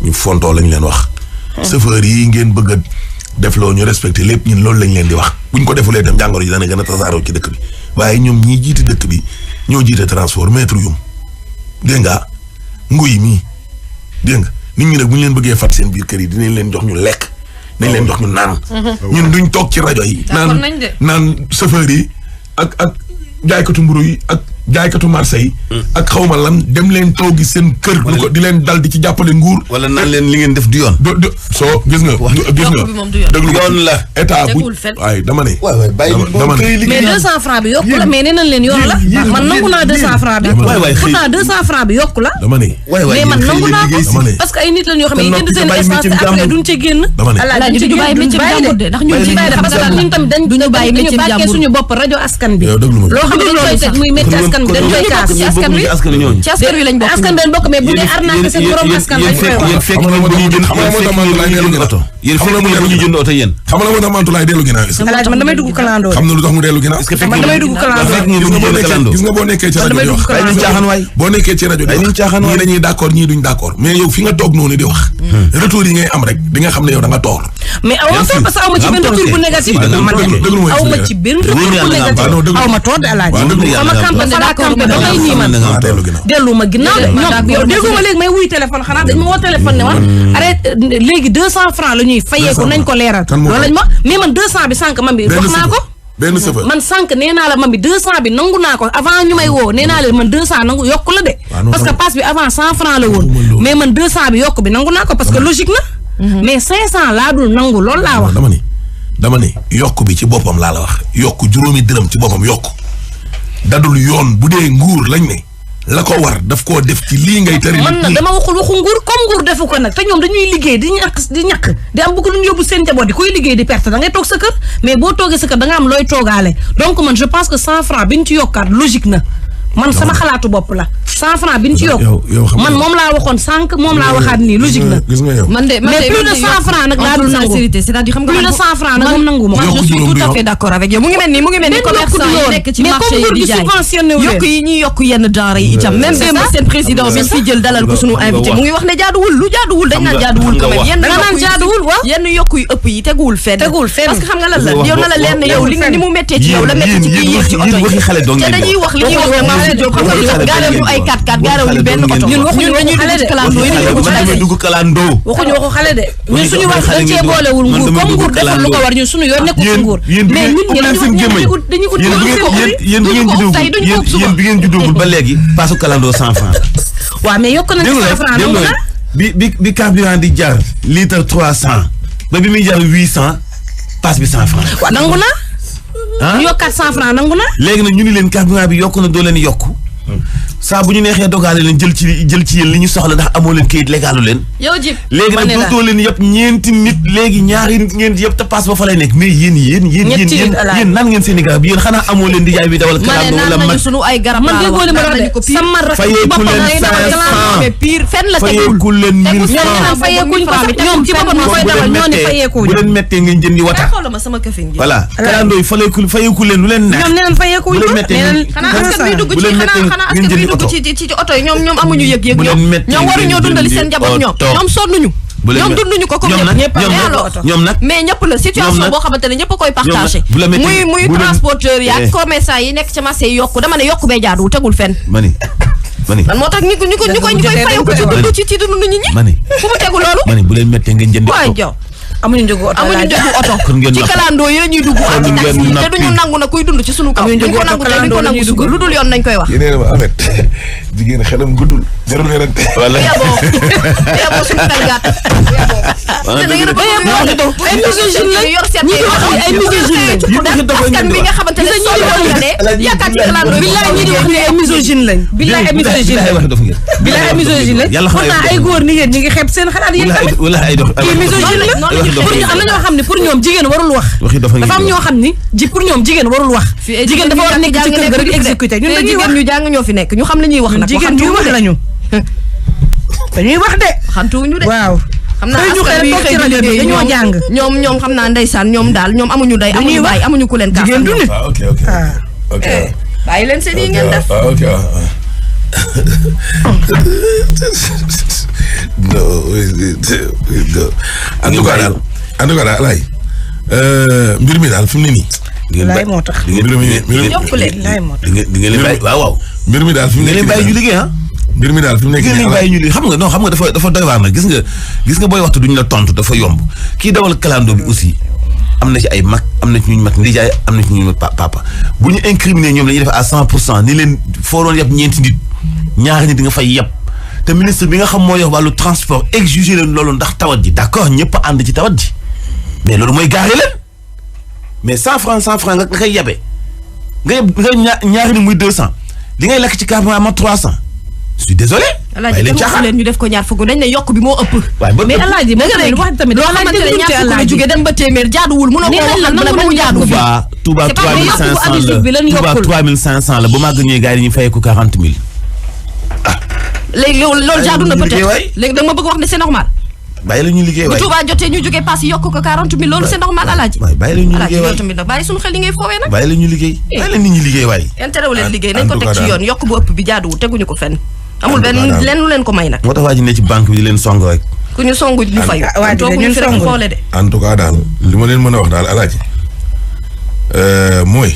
Speaker 4: ñu fontoo lañ leen wax chauffeur yi ngeen bëgg a def loo ñu respecté lépp ñun loolu lañ leen di wax buñ ko defulee dem jàngoro ji dana gën a tasaaroo ci dëkk bi waaye ñoom ñii jiite dëkk bi ñoo jiite transport maître yum dégg nga nguy mii dégg nga nit ñi nag bu ñu leen bëggee fat seen biir kër yi dinañ leen jox ñu lekk dinañ leen jox ñu naan ñun duñ toog ci rajo yi naan chauffeur yi ak jaaykatu mburu yi ak jaaykatu marché yi ak xawma lan dem leen toogi seen kër lu ko di leen dal di ci jàppale nguur
Speaker 3: wala naan leen li ngeen def du yoon
Speaker 4: soo gis nga déglu yoon la état bu waaye dama ne dama ne
Speaker 5: mais 200 francs bi yokku la mais nee nañ leen yoon la man nangu naa 200 francs bi pourtant 200 francs bi yokku la
Speaker 4: dama ne
Speaker 5: mais man nangu naa ko parce que ay nit lañ yoo xam ne jënd seen essence te après duñ ci génn
Speaker 6: alaaji duñu bàyyi métier jàmbur de ndax ñun ci
Speaker 5: xam nga ñun tamit dañu bàkkee suñu bopp rajo askan bi loo xam ne dañ koy teg muy métti askan bi dañ koy kaas
Speaker 6: ci askan wi lañ bokk
Speaker 5: askan bi lañ bokk mais bu dee arnaque seen borom askan lañ koy wax
Speaker 3: yéen fekk ngeen bu ñuy jënd oto yéen fekk ngeen bu ñuy jënd oto yéen
Speaker 4: xam nga moo tax Mantoulaye dellu ginnaaw
Speaker 5: alaaji man damay dugg kalandoo
Speaker 4: xam na lu tax mu dellu ginnaaw
Speaker 5: man damay dugg kalandoo
Speaker 4: gis nga boo nekkee ci rajo di wax boo nekkee ci rajo di wax ñii dañuy d'accord ñii duñ d'accord mais yow fi nga toog noonu di wax retour yi ngay am rek di nga xam ne yow da nga toor
Speaker 5: mais aw ma parce que aw ma ci benn retour bu négatif aw ma ci benn retour bu négatif aw ma toor de alaaji sama campagne daa campagne da ngay nii man dellu ma ginnaaw de ñoom yow déggu ma léegi may wuy téléphone xanaa dañ ma woo téléphone ne man arrête léegi 200 francs la ñuy fayeeku nañ ko leeral loolu lañ ma mais man 200 bi sànq man bi wax naa ko
Speaker 4: benn chauffeur
Speaker 5: man sànq nee naa la man bi 200 bi nangu naa ko avant ñu may woo nee naa la man 200 nangu yokku la de parce que passe bi avant 100 francs la woon mais man 200 bi yokku bi nangu naa ko parce que logique na mais 500 laa dul nangu loolu laa wax
Speaker 4: dama ne yokku bi ci boppam laa la wax yokku juróomi dërëm ci boppam yokku dadul yoon bu dee nguur lañ ne la ko war daf koo def ci lii ngay tëri
Speaker 5: man nag dama waxul waxu nguur comme nguur defu ko nag te ñoom dañuy liggéey di ñàkk di am bëgg lu ñu yóbbu seen njaboot di koy liggéey di perte da ngay toog sa kër mais boo toogee sa kër da nga am looy toogaale donc man je pense que 100 francs bi ñu ci yokkaat logique na man sama xalaatu bopp la 100 francs bi ñu ci yokk man moom laa waxoon sànq moom laa waxaat nii logique na
Speaker 4: gis nga yow
Speaker 6: mais
Speaker 5: plus de 100 francs nag laa dul nangu
Speaker 6: sincérité c'est-à-dire xam nga
Speaker 5: plus de 100 francs nag moom nangu ma
Speaker 6: je suis tout à fait d'accord avec yow mu ngi mel ni commerçant yi nekk ci marché yi di jaay yokk yi ñuy yokk yenn denrées yi itam même démb seen président bi fi jël dalal ko sunu invité mu ngi wax ne jaaduwul lu jaaduwul dañ naan jaaduwul quand même yenn yokk yu ëpp yi teguwul fenn parce que xam nga lan la yow na la leer ne yow li nga ni mu méttee ci yow la métti ci kii yéeg ci oto yi te dañuy wax li ñuy wax ne Mamadou Diop xam nga gaareel ñu ay 4x4 gaareel ñu benn oto ñun dañuy
Speaker 3: dugg kalandoo
Speaker 5: waxuñu waxu xale de ñun suñu wax dañ cee boolewul nguur comme nguur defal lu ko war ñun suñu yoon nekkul ci nguur mais nit ñi dañu ut
Speaker 3: yéen bi ngeen juddoogul ba léegi paasu kalandoo 100 francs
Speaker 5: waaw mais yokk nañ 100 francs nangu na
Speaker 3: bi carburant di jar litre 300 ba bi muy jar 800 paas bi 100 francs
Speaker 5: waaw nangu na yokkaat 100 francs nangu na
Speaker 3: léegi nag ñu ni leen carburant bi yokk na doo leen yokk saa bu ñu neexee dogaale leen jël ci yéen li ñu soxla ndax amoo leen kayit légalu leen.
Speaker 6: yow jib
Speaker 3: léegi nag dootoo leen yëpp ñeenti nit léegi ñaari ngeen yëpp te passe ba fa lay nekk mais yéen nan ngeen seen i garab yéen xanaa amoo leen di jaay bi dawal kalaam wala man
Speaker 6: sunu ay garab
Speaker 5: man déggoo li ma wax de sama rakk ci boppam lay dawal kalaam
Speaker 6: mais pire fenn la
Speaker 3: fayeeku leen 1000 francs
Speaker 5: fayeekuñ ko ñoom ci boppam ñoo koy dawal ñoo ne fayeekuñ
Speaker 3: bu leen mettee ngeen jëndi wata
Speaker 6: xoolal ma sama këfin gi
Speaker 3: voilà kalandoo yi fayeeku leen lu leen neex
Speaker 5: ñoom neen fayeekuñ ko
Speaker 6: xanaa askan bi dugg ci oto yi ñoom amuñu yëg-yëg ñoom waruñoo dundali seen njaboot ñoom sonnuñu ñoom dunduñu ko comme ñëpp
Speaker 3: ñoom nag
Speaker 6: mais ñëpp la situation boo xamante ne ñëpp a koy partagé muy transporteur yi ak commerçant yi nekk ci marché yi yokku dama ne yokku bee jaaduwul tegul fenn
Speaker 3: man
Speaker 6: moo tax ñu koy fayeku ci dundu nit ñi fu mu tegu loolu
Speaker 3: bu leen méttee ngeen jëndi
Speaker 6: waay jow
Speaker 5: amuñu njëgu oto
Speaker 6: ci kalandoo yooyu ñuy dugg ak ci taxi yi te duñu nangu na kuy dund ci sunu kaw duñ ko nangu te duñ ko nangu sugur lu dul yoon nañ koy wax
Speaker 4: yéen ma en fait jigéen xelam guddul jarul werante.
Speaker 3: wala
Speaker 6: yaboo suñu xel gàtt ay misogyne lañ yor seen ay misogyne lañ askan bi nga xamante ne yaakaar ci clando billaay ñi di wax ne ay misogyne lañ billaay ay misogyne lañ billaay ay misogyne lañ pourtant ay góor ni ngeen ñi ngi xeeb seen xalaat yéen tamit
Speaker 3: wala ay dox
Speaker 6: kii misogyne la am na ñoo xam ne pour ñoom jigéen warul wax dafa am ñoo xam ni pour ñoom jigéen warul wax jigéen dafa war a nekk ci kër ga rek exécuté ñun dañuy wax ñu jàng ñoo fi nekk ñu xam la ñuy wax nag
Speaker 5: jigéen ñuy wax lañu dañuy wax de
Speaker 6: xantuwuñu de
Speaker 5: waaw
Speaker 6: xam naa askan wi xëy na liggéey
Speaker 5: dañoo jàng
Speaker 6: ñoom xam naa ndeysaan ñoom daal ñoom amuñu day amuñu baay amuñu ku leen kaasal
Speaker 5: jigéen du nit
Speaker 4: ok.
Speaker 6: bàyyi leen seen yi ngeen def
Speaker 4: ok. en tout cas daal Alaay mbir mi daal fi mu ne nii.
Speaker 5: laay moo tax
Speaker 4: mbir mi
Speaker 5: laay moo tax
Speaker 3: di nga leen bàyyi waaw.
Speaker 4: mbir mi daal fi mu nekk
Speaker 3: leen bàyyi ñu liggéey
Speaker 4: mbir mi daal fi mu nekk
Speaker 3: nii bàyyi ñu liggéey xam nga dafa doy waar nag gis nga booy waxtu duñu la tontu dafa yomb kii dawal clando bi aussi am na ci ay mag am na ci ñu mag ndijaay am na ci ñu mag papa bu ñu incriminé ñoom dañuy def à 100% ni leen foo doon yab ñeenti nit ñaari nit di nga fay yab te ministre bi nga xam moo yor wàllu transport exiger leen loolu ndax tawat ji d'accord ñëpp a ànd ci tawat ji mais loolu mooy gaare leen mais 100 francs nga koy yabe nga yeb nga ñaari nit muy 200 li ngay lekk ci carburant ma 300 je suis désolé.
Speaker 6: alaaji leen ñu def ko ñaar fukk dañ ne yokk bi moo ëpp.
Speaker 5: mais alaaji da nga wax tamit
Speaker 6: loo xamante ne ñaar fukk la jóge dem ba téeméer jaaduwul mënoo ko wax nag ba mu jaadu fi.
Speaker 3: Touba 3500 la bu ma gëñee gars yi dañuy fay ko 40 000. ah.
Speaker 6: léegi loolu jaadu na peut-être léegi da nga ma bëgg wax ne c'est normal.
Speaker 3: bàyyi la ñuy liggéey waay
Speaker 6: bu Touba jotee ñu jógee pass yokk ko 40 000 loolu c'est normal alaaji.
Speaker 3: waay bàyyi la ñuy liggéey waay
Speaker 6: loolu tamit nag bàyyi suñu xel yi ngay foowee nag.
Speaker 3: bàyyi la ñuy liggéey. bàyyi la nit ñi liggéey waay.
Speaker 6: intérêt leen liggéey nañ ko teg ci yoon yokk bu ëpp bi jaaduwul teguñu ko fenn. amul benn lenn lu leen ko may nag.
Speaker 3: moo tax waa ji ne ci banque bi di leen song rek.
Speaker 6: ku ñu songu ñu fayu.
Speaker 5: waaw
Speaker 6: toog ñu fi rek xoole de.
Speaker 4: en tout cas daal li ma leen mën a wax daal alaaji mooy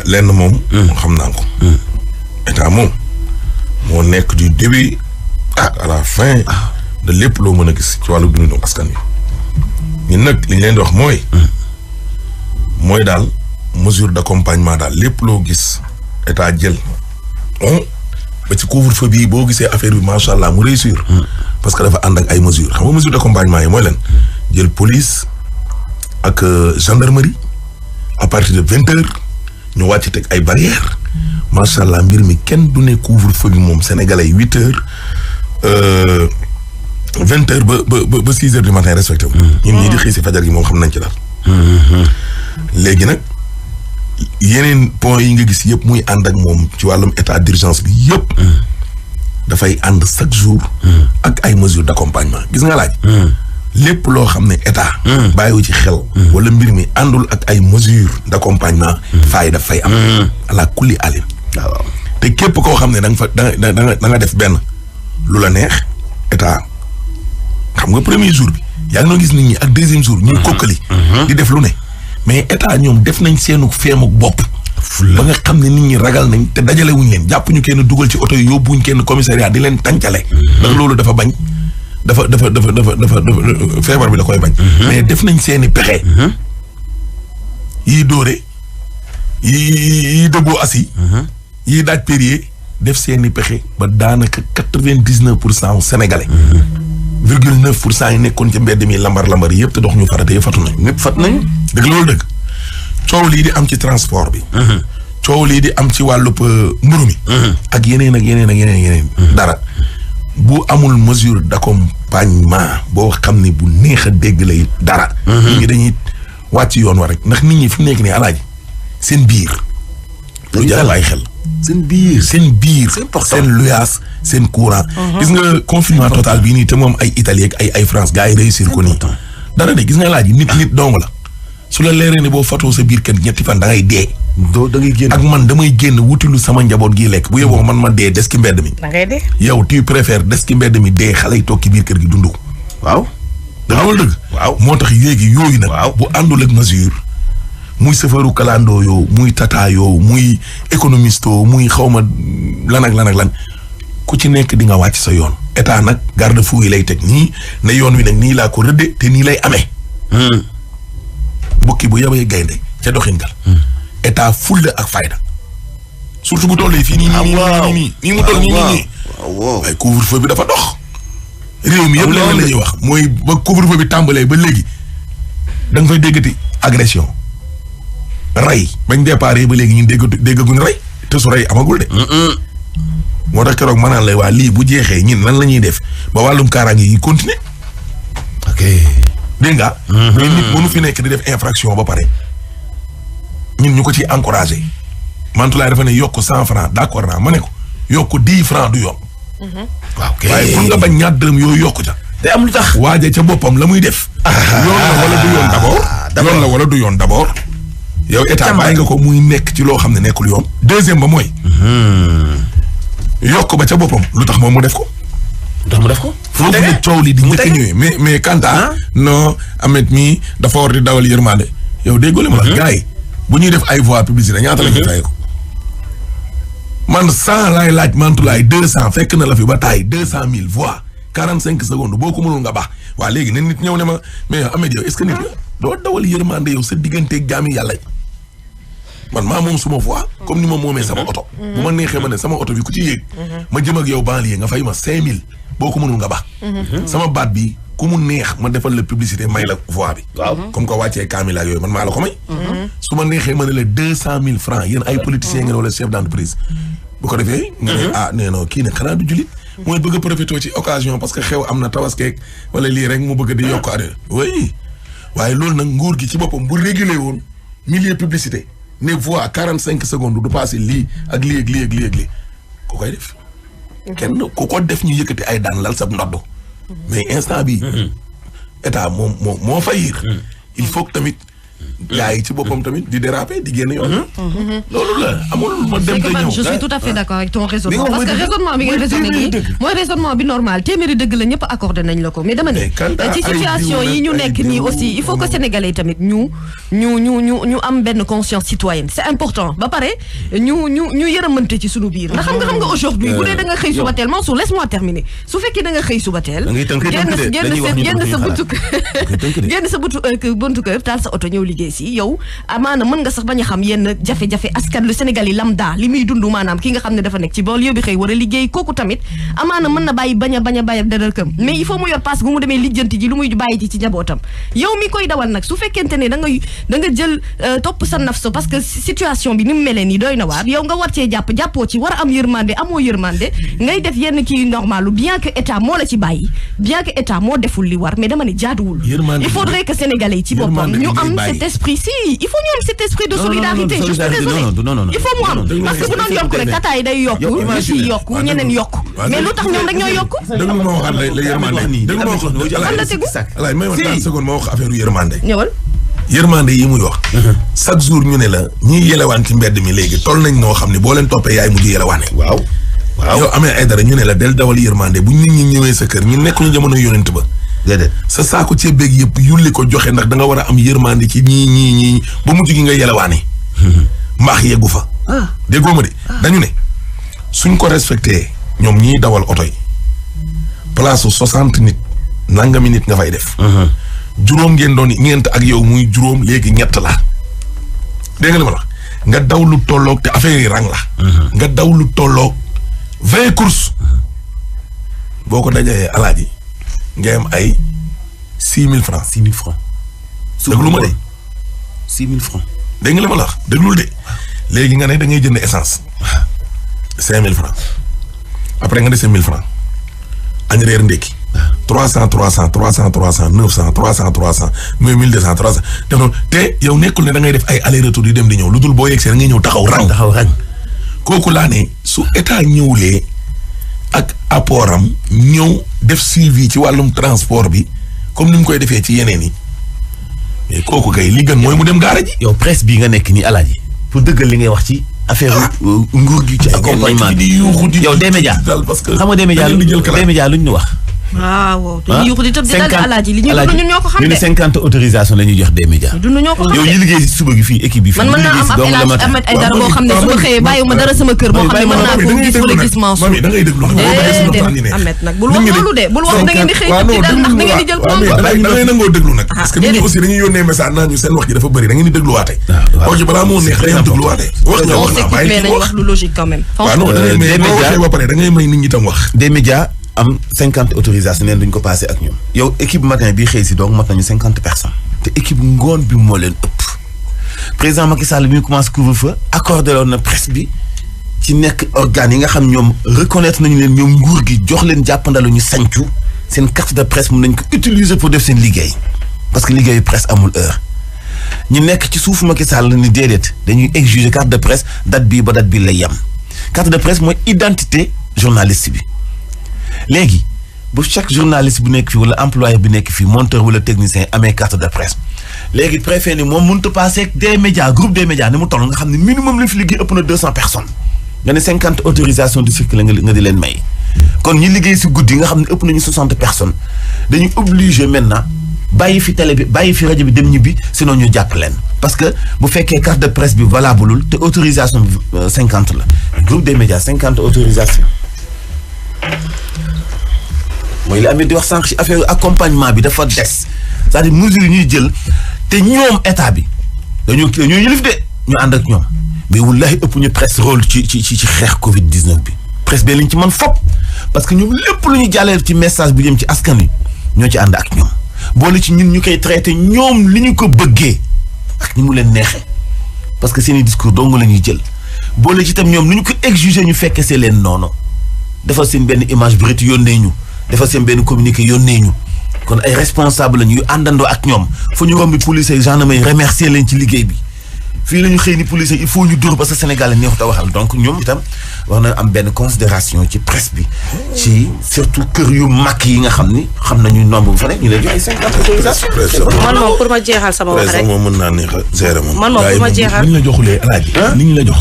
Speaker 4: lenn moom. xam naa ko. état moom moo nekk du début à la fin. de lépp loo mën a gis ci wàllu dundu askan wi. ñun nag li ñu leen di wax mooy daal mesure d'accompagnement daal lépp loo gis état jël. ba ci couvre-feu bii boo gisee affaire bi macha allah mu réussir. parce que dafa ànd ak ay mesures xam nga mesure d'accompagnement yi mooy leen jël police ak gendarmerie à partir de 20h ñu wàcc teg ay barrières macha allah mbir mi kenn du ne couvre-feu bi moom sénégalais 8h 20h ba 6h du matin respecté wu. ñun ñii di xëy si fajar gi moom xam nañ ci daal. léegi nag. yeneen point yi nga gis yëpp muy ànd ak moom ci wàllum état d'urgence bi yëpp. dafay ànd chaque jour. ak ay mesures d'accompagnement gis nga laaj. lépp loo xam ne état. bàyyiwu ci xel. wala mbir mi àndul ak ay mesures d'accompagnement. faay dafay am. ala kulli alim. waaw te képp koo xam ne da nga fa da nga def benn lu la neex état xam nga premier jour bi yaa ngi doon gis nit ñi ak deuxième jour ñuy kokkali. di def lu ne. mais état ñoom def nañ seenu feemuk bopp. ba nga xam ne nit ñi ragal nañ te dajale wuñ leen jàpp ñu kenn dugal ci oto yi yóbbuwuñ kenn commissariat di leen tàncale. ndax loolu dafa bañ. dafa feebar bi da koy bañ. mais def nañ seeni pexe. yii dóore yii dëggoo asi. yii daaj périer def seeni pexe ba daanaka 99% sénégalais. 0,9% yi nekkoon ci mbedd mi lambar yëpp te dox ñu farate yëpp fatu nañ. ñëpp fat nañ. dëgg loolu dëgg coow lii di am ci transport bi. coow lii di am ci wàllub mburu mi. ak yeneen. dara bu amul mesure d'accompagnement boo xam ne bu neex a dégg lay dara. nit ñi dañuy wàcc yoon wa rek ndax nit ñi fi mu nekk nii alaaji seen biir. lu jar a bàyyi xel. seen biir seen luyaas seen courant. gis nga confinement total bii nii te moom ay Italie ak ay France gars yi réussir ko nii. dara de gis nga laaj nit dong la su la leeree ne boo fatoo sa biir kër ñetti fan da ngay dee.
Speaker 3: da ngay génn
Speaker 4: ak man damay génn wutilu sama njaboot gi lekk bu yeboo man ma dee des ki mbedd mi.
Speaker 5: da ngay dee.
Speaker 4: yow tu préfères des ki mbedd mi dee xale yi toog ci biir kër gi dund.
Speaker 3: waaw.
Speaker 4: danga wal dëgg.
Speaker 3: waaw
Speaker 4: moo tax léegi yooyu nag.
Speaker 3: waaw
Speaker 4: bu àndul ak mesure. muy safaru kalandoo yoo muy tata yoo muy économiste yoo muy xawma lan ak lan ku ci nekk di nga wàcc sa yoon. état nag garde-fou yi lay teg nii ne yoon wi nag nii laa ko rëdde te nii lay amee. bukki bu yabee gaynde ca doxingal. état fulla ak fayda surtout bu tollee fii nii mu toll nii. waaye couvre-feu bi dafa dox. réew mi yëpp leneen la ñuy wax mooy ba couvre-feu bi tàmbalee ba léegi da nga fay déggati agression rey bañ déparé ba léegi ñun déggaguñ rey te su rey amagul de. moo tax keroog ma naan lay waa lii bu jeexee ñun lan la ñuy def ba wàllum kaaraange yi continuer. ok dégg nga. mais nit mënu fi nekk di def infraction ba pare ñun ñu ko ciy encouragé. Mantoulaye dafa ne yokk 100 francs d'accord naa ma ne ko yokk 10 francs du yoon. waaw kay waaye pour nga bañ ñaar dërëm yooyu yokk ca. te am lu tax waaje ca boppam la muy def. yoon la wala du yoon d'abord. yoon la wala du yoon d'abord. yow état bàyyi nga ko muy nekk ci loo xam ne nekkul yoon. deuxième ba mooy. yokk ba ca boppam lu tax moom mu def ko. lu tax mu def ko. foofu la coow li di njëkk a ñëwee mais Kanta. non Ahmed mii dafa war di dawal yërmande. yow déggoo li ma la. gars yi bu ñuy def ay voix publicité ñaata la ñuy fay ko. man 100 laay laaj Mantoulaye 200 fekk na la fi ba taay 200 000 voix 45 secondes boo ko mënul nga baax waa léegi ne nit ñëw ne ma mais Ahmed yow est-ce que nit la doo dawal yërmande yow sa digganteeg jaami yàlla man maa moom suma voix comme ni ma moomee sama oto. bu ma neexee ma ne sama oto bi ku ci yéeg. ma jëm ak yow banlieue nga fay ma 5000 boo ko mënul nga baax. sama baat bi ku mu neex ma defal la publicité may la voix bi. waaw comme que wàccee kaamil ak yooyu man maa la ko may. su ma neexee ma ne la 200 000 francs yéen ay politiciens ngeen wala chef d'entreprise. bu ko defee nga ne nee non kii ne xanaa du julit mooy bëgg a profité ci occasion parce que xew am na tabaskeek wala lii rek mu bëgg di yokk adde oui waaye loolu nag nguur gi ci boppam bu réguler woon milieu publicité ne voix 45 secondes du passé lii ak lii ak lii ak lii ak lii ku koy def kenn ku ko def ñu yëkkati ay daan lal sab ndodd mais instant bi état moo fayir il faut que tamit gars yi ci boppam tamit di déraper di génn yoon. loolu la amul ma dem te ñëw.
Speaker 6: je suis tout à fait d'accord avec ton raisonnement parce que raisonnement bi nga raisonné nii mooy raisonnement bi normal téeméeri dëgg la ñëpp accordé nañ la ko mais dama ne ci situation yi ñu nekk nii aussi il faut que sénégalais tamit ñu am benn conscience citoyenne c'est important ba pare ñu yërëmante ci sunu biir ndax xam nga aujourd'hui bu dee da nga xëy suba teel Mansour laisse-moi terminer su fekkee da nga xëy suba teel génn sa buntu kër taal sa oto ñëw liggéey si yow amaana mën nga sax bañ a xam yenn jafe-jafe askan lu Sénégal yi lambda li muy dund maanaam ki nga xam ne dafa nekk ci banlieue bi xëy war a liggéey kooku tamit amaana mën na bàyyi bañ a bàyyi dadal këm mais il faut mu yor passe bu mu demee lijjanti ji lu muy bàyyi ci njabootam yow mi koy dawal nag su fekkente ne da nga jël topp sa nafso parce que situation bi ni mu melee nii doy na waar yow nga war cee jàppoo ci war a am yërmande amoo yërmande ngay def yenn kii normal bien que état moo la ci bàyyi bien que état moo deful li war mais dama ne jaaduwul il faudrait que sénégalais yi ci boppam ñu am cet esprit si il faut ñu am cet esprit de solidarité je suis désolé il faut mu am parce que bu doon yokk rek tata yi day yokku ñu ciy yokku ñeneen yokku mais lu tax ñoom rek ñoo yokku
Speaker 4: dëgg ma waxaat la yërmande dëgg ma wax
Speaker 6: la tegu
Speaker 4: alaay may ma 30 secondes ma wax affaire yërmande
Speaker 6: ñëwal
Speaker 4: yërmande yi muy wax chaque jour ñu ne la ñiy yelewaan ci mbedd mi léegi toll nañ noo xam ne boo leen toppee yaay mujj yelewaane waaw yow amee ay dara ñu ne la del dawal yërmande bu nit ñi ñëwee sa kër ñu nekkuñu jamono yonent ba déedéet sa saako ceeb beeg yëpp yulli ko joxe ndax da nga war a am yërmande ci ñii ba mujj gi nga yelewaane mbaax yeggu fa déggoo ma de dañu ne suñ ko respecté ñoom ñiy dawal oto yi place 60 nit nangami nit nga fay def juróom ngeen doon ñeent ak yow muy juróom léegi ñett la dégg nga li ma la nga daw lu tolloog te affaire yi rang la nga daw lu tolloog 20 courses boo ko dajee alaaji nga am ay 6000 francs. 6000 francs. déglu ma de. 6000 francs. dégg nga li ma la wax déglul de. léegi nga ne da ngay jënd essence. 5000 francs. après nga dese 1000 francs. añ reer ndékki. 300 900 mais 1200 300 def noonu te yow nekkul ne da ngay def ay aller retour di dem di ñëw lu dul boo yegsee da ngay ñëw taxaw rang. kooku laa ne su état ñëwulee ak apportam ñëw def suivi ci wàllum transport bi comme ni mu koy defee ci yeneen yi mais kooku kay li gën mooy mu dem gaara ji.
Speaker 3: yow presse bii nga nekk nii alaaji pour dëggal li ngay wax ci affaire nguur gi ci accompagnement bi yow des médias xam nga des médias luñ ñu wax
Speaker 6: waaw dañuy yuuxu di tëb di dal di alaaji li ñuy dund ñun ñoo ko xam
Speaker 3: ñu
Speaker 6: de.
Speaker 3: ne 50 autorisation la ñuy jox des médias.
Speaker 6: dund ñoo ko xam
Speaker 3: yow
Speaker 6: de.
Speaker 3: ñu liggéey si suba gi fii équipe bi fii.
Speaker 6: man mën naa am Ahmed Aïdara boo xam ne su ma xëyee bàyyiwuma dara sama kër moo xam ne mën naa ko gis wala gis Mansour.
Speaker 4: da ngay déglu
Speaker 6: Ahmed nag bul wax loolu de bul wax da ngeen di xëy di dal ndax da ngeen di jël
Speaker 4: da ngay nangoo déglu nag parce que nit ñi aussi dañuy yónnee message naa ñu seen wax ji dafa bëri da ngeen di dégluwaate wax ji balaa moo neex da ngeen dégluwaate wax nga wax naa bàyyi
Speaker 6: nañ wax lu logique quand même.
Speaker 4: waaw non da ngay may boo waxee ba pare da ngay may nit ñi tam wax
Speaker 3: des médias am 50 autorisation neen duñ ko passé ak ñoom. yow équipe matin bii xëy si donc mat nañu 50 personnes. te équipe ngoon bi moo leen ëpp. président Macky Sall bi ñu commencé couvre-feu accordé loon na presse bi ci nekk organes yi nga xam ñoom reconnaître nañu leen ñoom nguur gi jox leen jàppandalu ñu sañcu seen carte de presse mun nañ ko utiliser pour def seen liggéey parce que liggéeyu presse amul heure. ñu nekk ci suufu Macky Sall ni déedéet dañuy exiger carte de presse date bii ba date bii lay yem carte de presse mooy identité journaliste bi léegi bu chaque journaliste bu nekk fii wala employeur bi nekk fii monteur wala technicien amee carte de presse léegi préfet ni moom mënut a passé des médias groupe des médias ni mu toll nga xam ne minimum li fi liggéey ëpp na 200 personnes nga ne 50 autorisations de circuler nga di leen may kon ñi liggéey si guddi nga xam ne ëpp nañu 60 personnes dañuy obligé maintenant bàyyi fi télé bi bàyyi fi rajo bi dem ñibbi sinon ñu jàpp leen parce que bu fekkee carte de presse bi valableul te autorisation bi 50 la groupe des médias 50 autorisation mooy li amee di wax sànq ci affaire accompagnement bi dafa des c'est-à-dire mesures yi ñuy jël te ñoom état bi dañoo yëlif de ñu ànd ak ñoom mais wallahi ëpp ñu presse rôle ci xeex Covid 19 bi presse bee lañ ci mën fop parce que ñoom lépp lu ñu jàllale ci message bi jëm ci askan wi ñoo ci ànd ak ñoom boole ci ñun ñu koy traité ñoom li ñu ko bëggee ak ni mu leen neexee parce que seen i discours dong la ñuy jël boole ci itam ñoom lu ñu ko exiger ñu fekkee see leen noonu defal seen benn image brute yónnee ñu defal seen benn communiqué yónnee ñu kon ay responsable lañu yu àndandoo ak ñoom fu ñu rombi police yi gendarmerie remercier leen ci liggéey bi fii la ñu xëy ni police il faut ñu dóor parce que Sénégal neexut a waxal donc ñoom itam war na am benn considération ci presse bi ci surtout kër yu mag yi nga xam ni xam nañu nombre bu fa nekk ñu lay jox ay 50 autorisations.
Speaker 5: man moom pour ma jeexal sama wax rek
Speaker 4: moom mën naa neex a gérer moom.
Speaker 5: man moom pour ma jeexal
Speaker 4: li ñu la joxulee alaaji li ñu la jox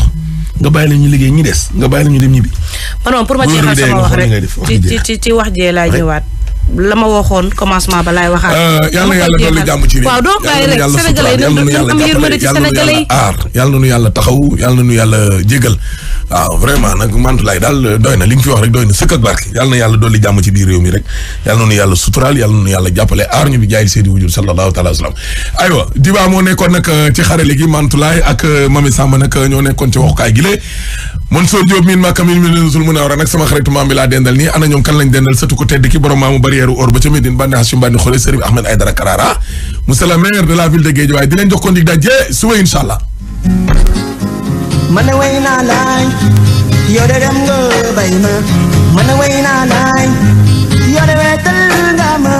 Speaker 4: nga bàyyi la ñu liggéey ñi des nga bàyyi la ñu dem ñibbi.
Speaker 5: man moom pour ma jeexal sama wax rek ci wax jee laay ñëwaat. la ma waxoon commencement ba laay waxaat.
Speaker 4: yal na yàlla dolli jàmm ci réew.
Speaker 5: waaw doo bàyyi rek sénégalais yi nañ am yërmande ci sénégalais yi.
Speaker 4: yal na nu yàlla taxaw yal na nu yàlla jégal waaw vraiment nag Mantoulaye daal doy na li nga fi wax rek doy na sëkk ak barke yal na yàlla dolli jàmm ci biir réew mi rek yal na nu yàlla suturaal yal na nu yàlla jàppale aar ñu bi jaay seedi wujur sallallahu taala wa sallam. aywa Diba moo nekkoon nag ci xarale gi Mantoulaye ak Mami Samba nag ñoo nekkoon ci waxukaay gi le Mansour Diop miin maa kamil Madinatul Munawwara nag sama xaritu maam bi laa dendal nii ana ñoom kan lañ dendal sëtu ko tedd ki borom maamu barrière or ba ca Médine bandi Hachim bandi xole Serigne Ahmed Aïdara Karara monsieur le maire de la ville de Guédiawaye di leen jox ko ndig daje suba incha allah.
Speaker 10: man way naa laay yow de dem nga bay ma man way naa laay yow de wetal nga ma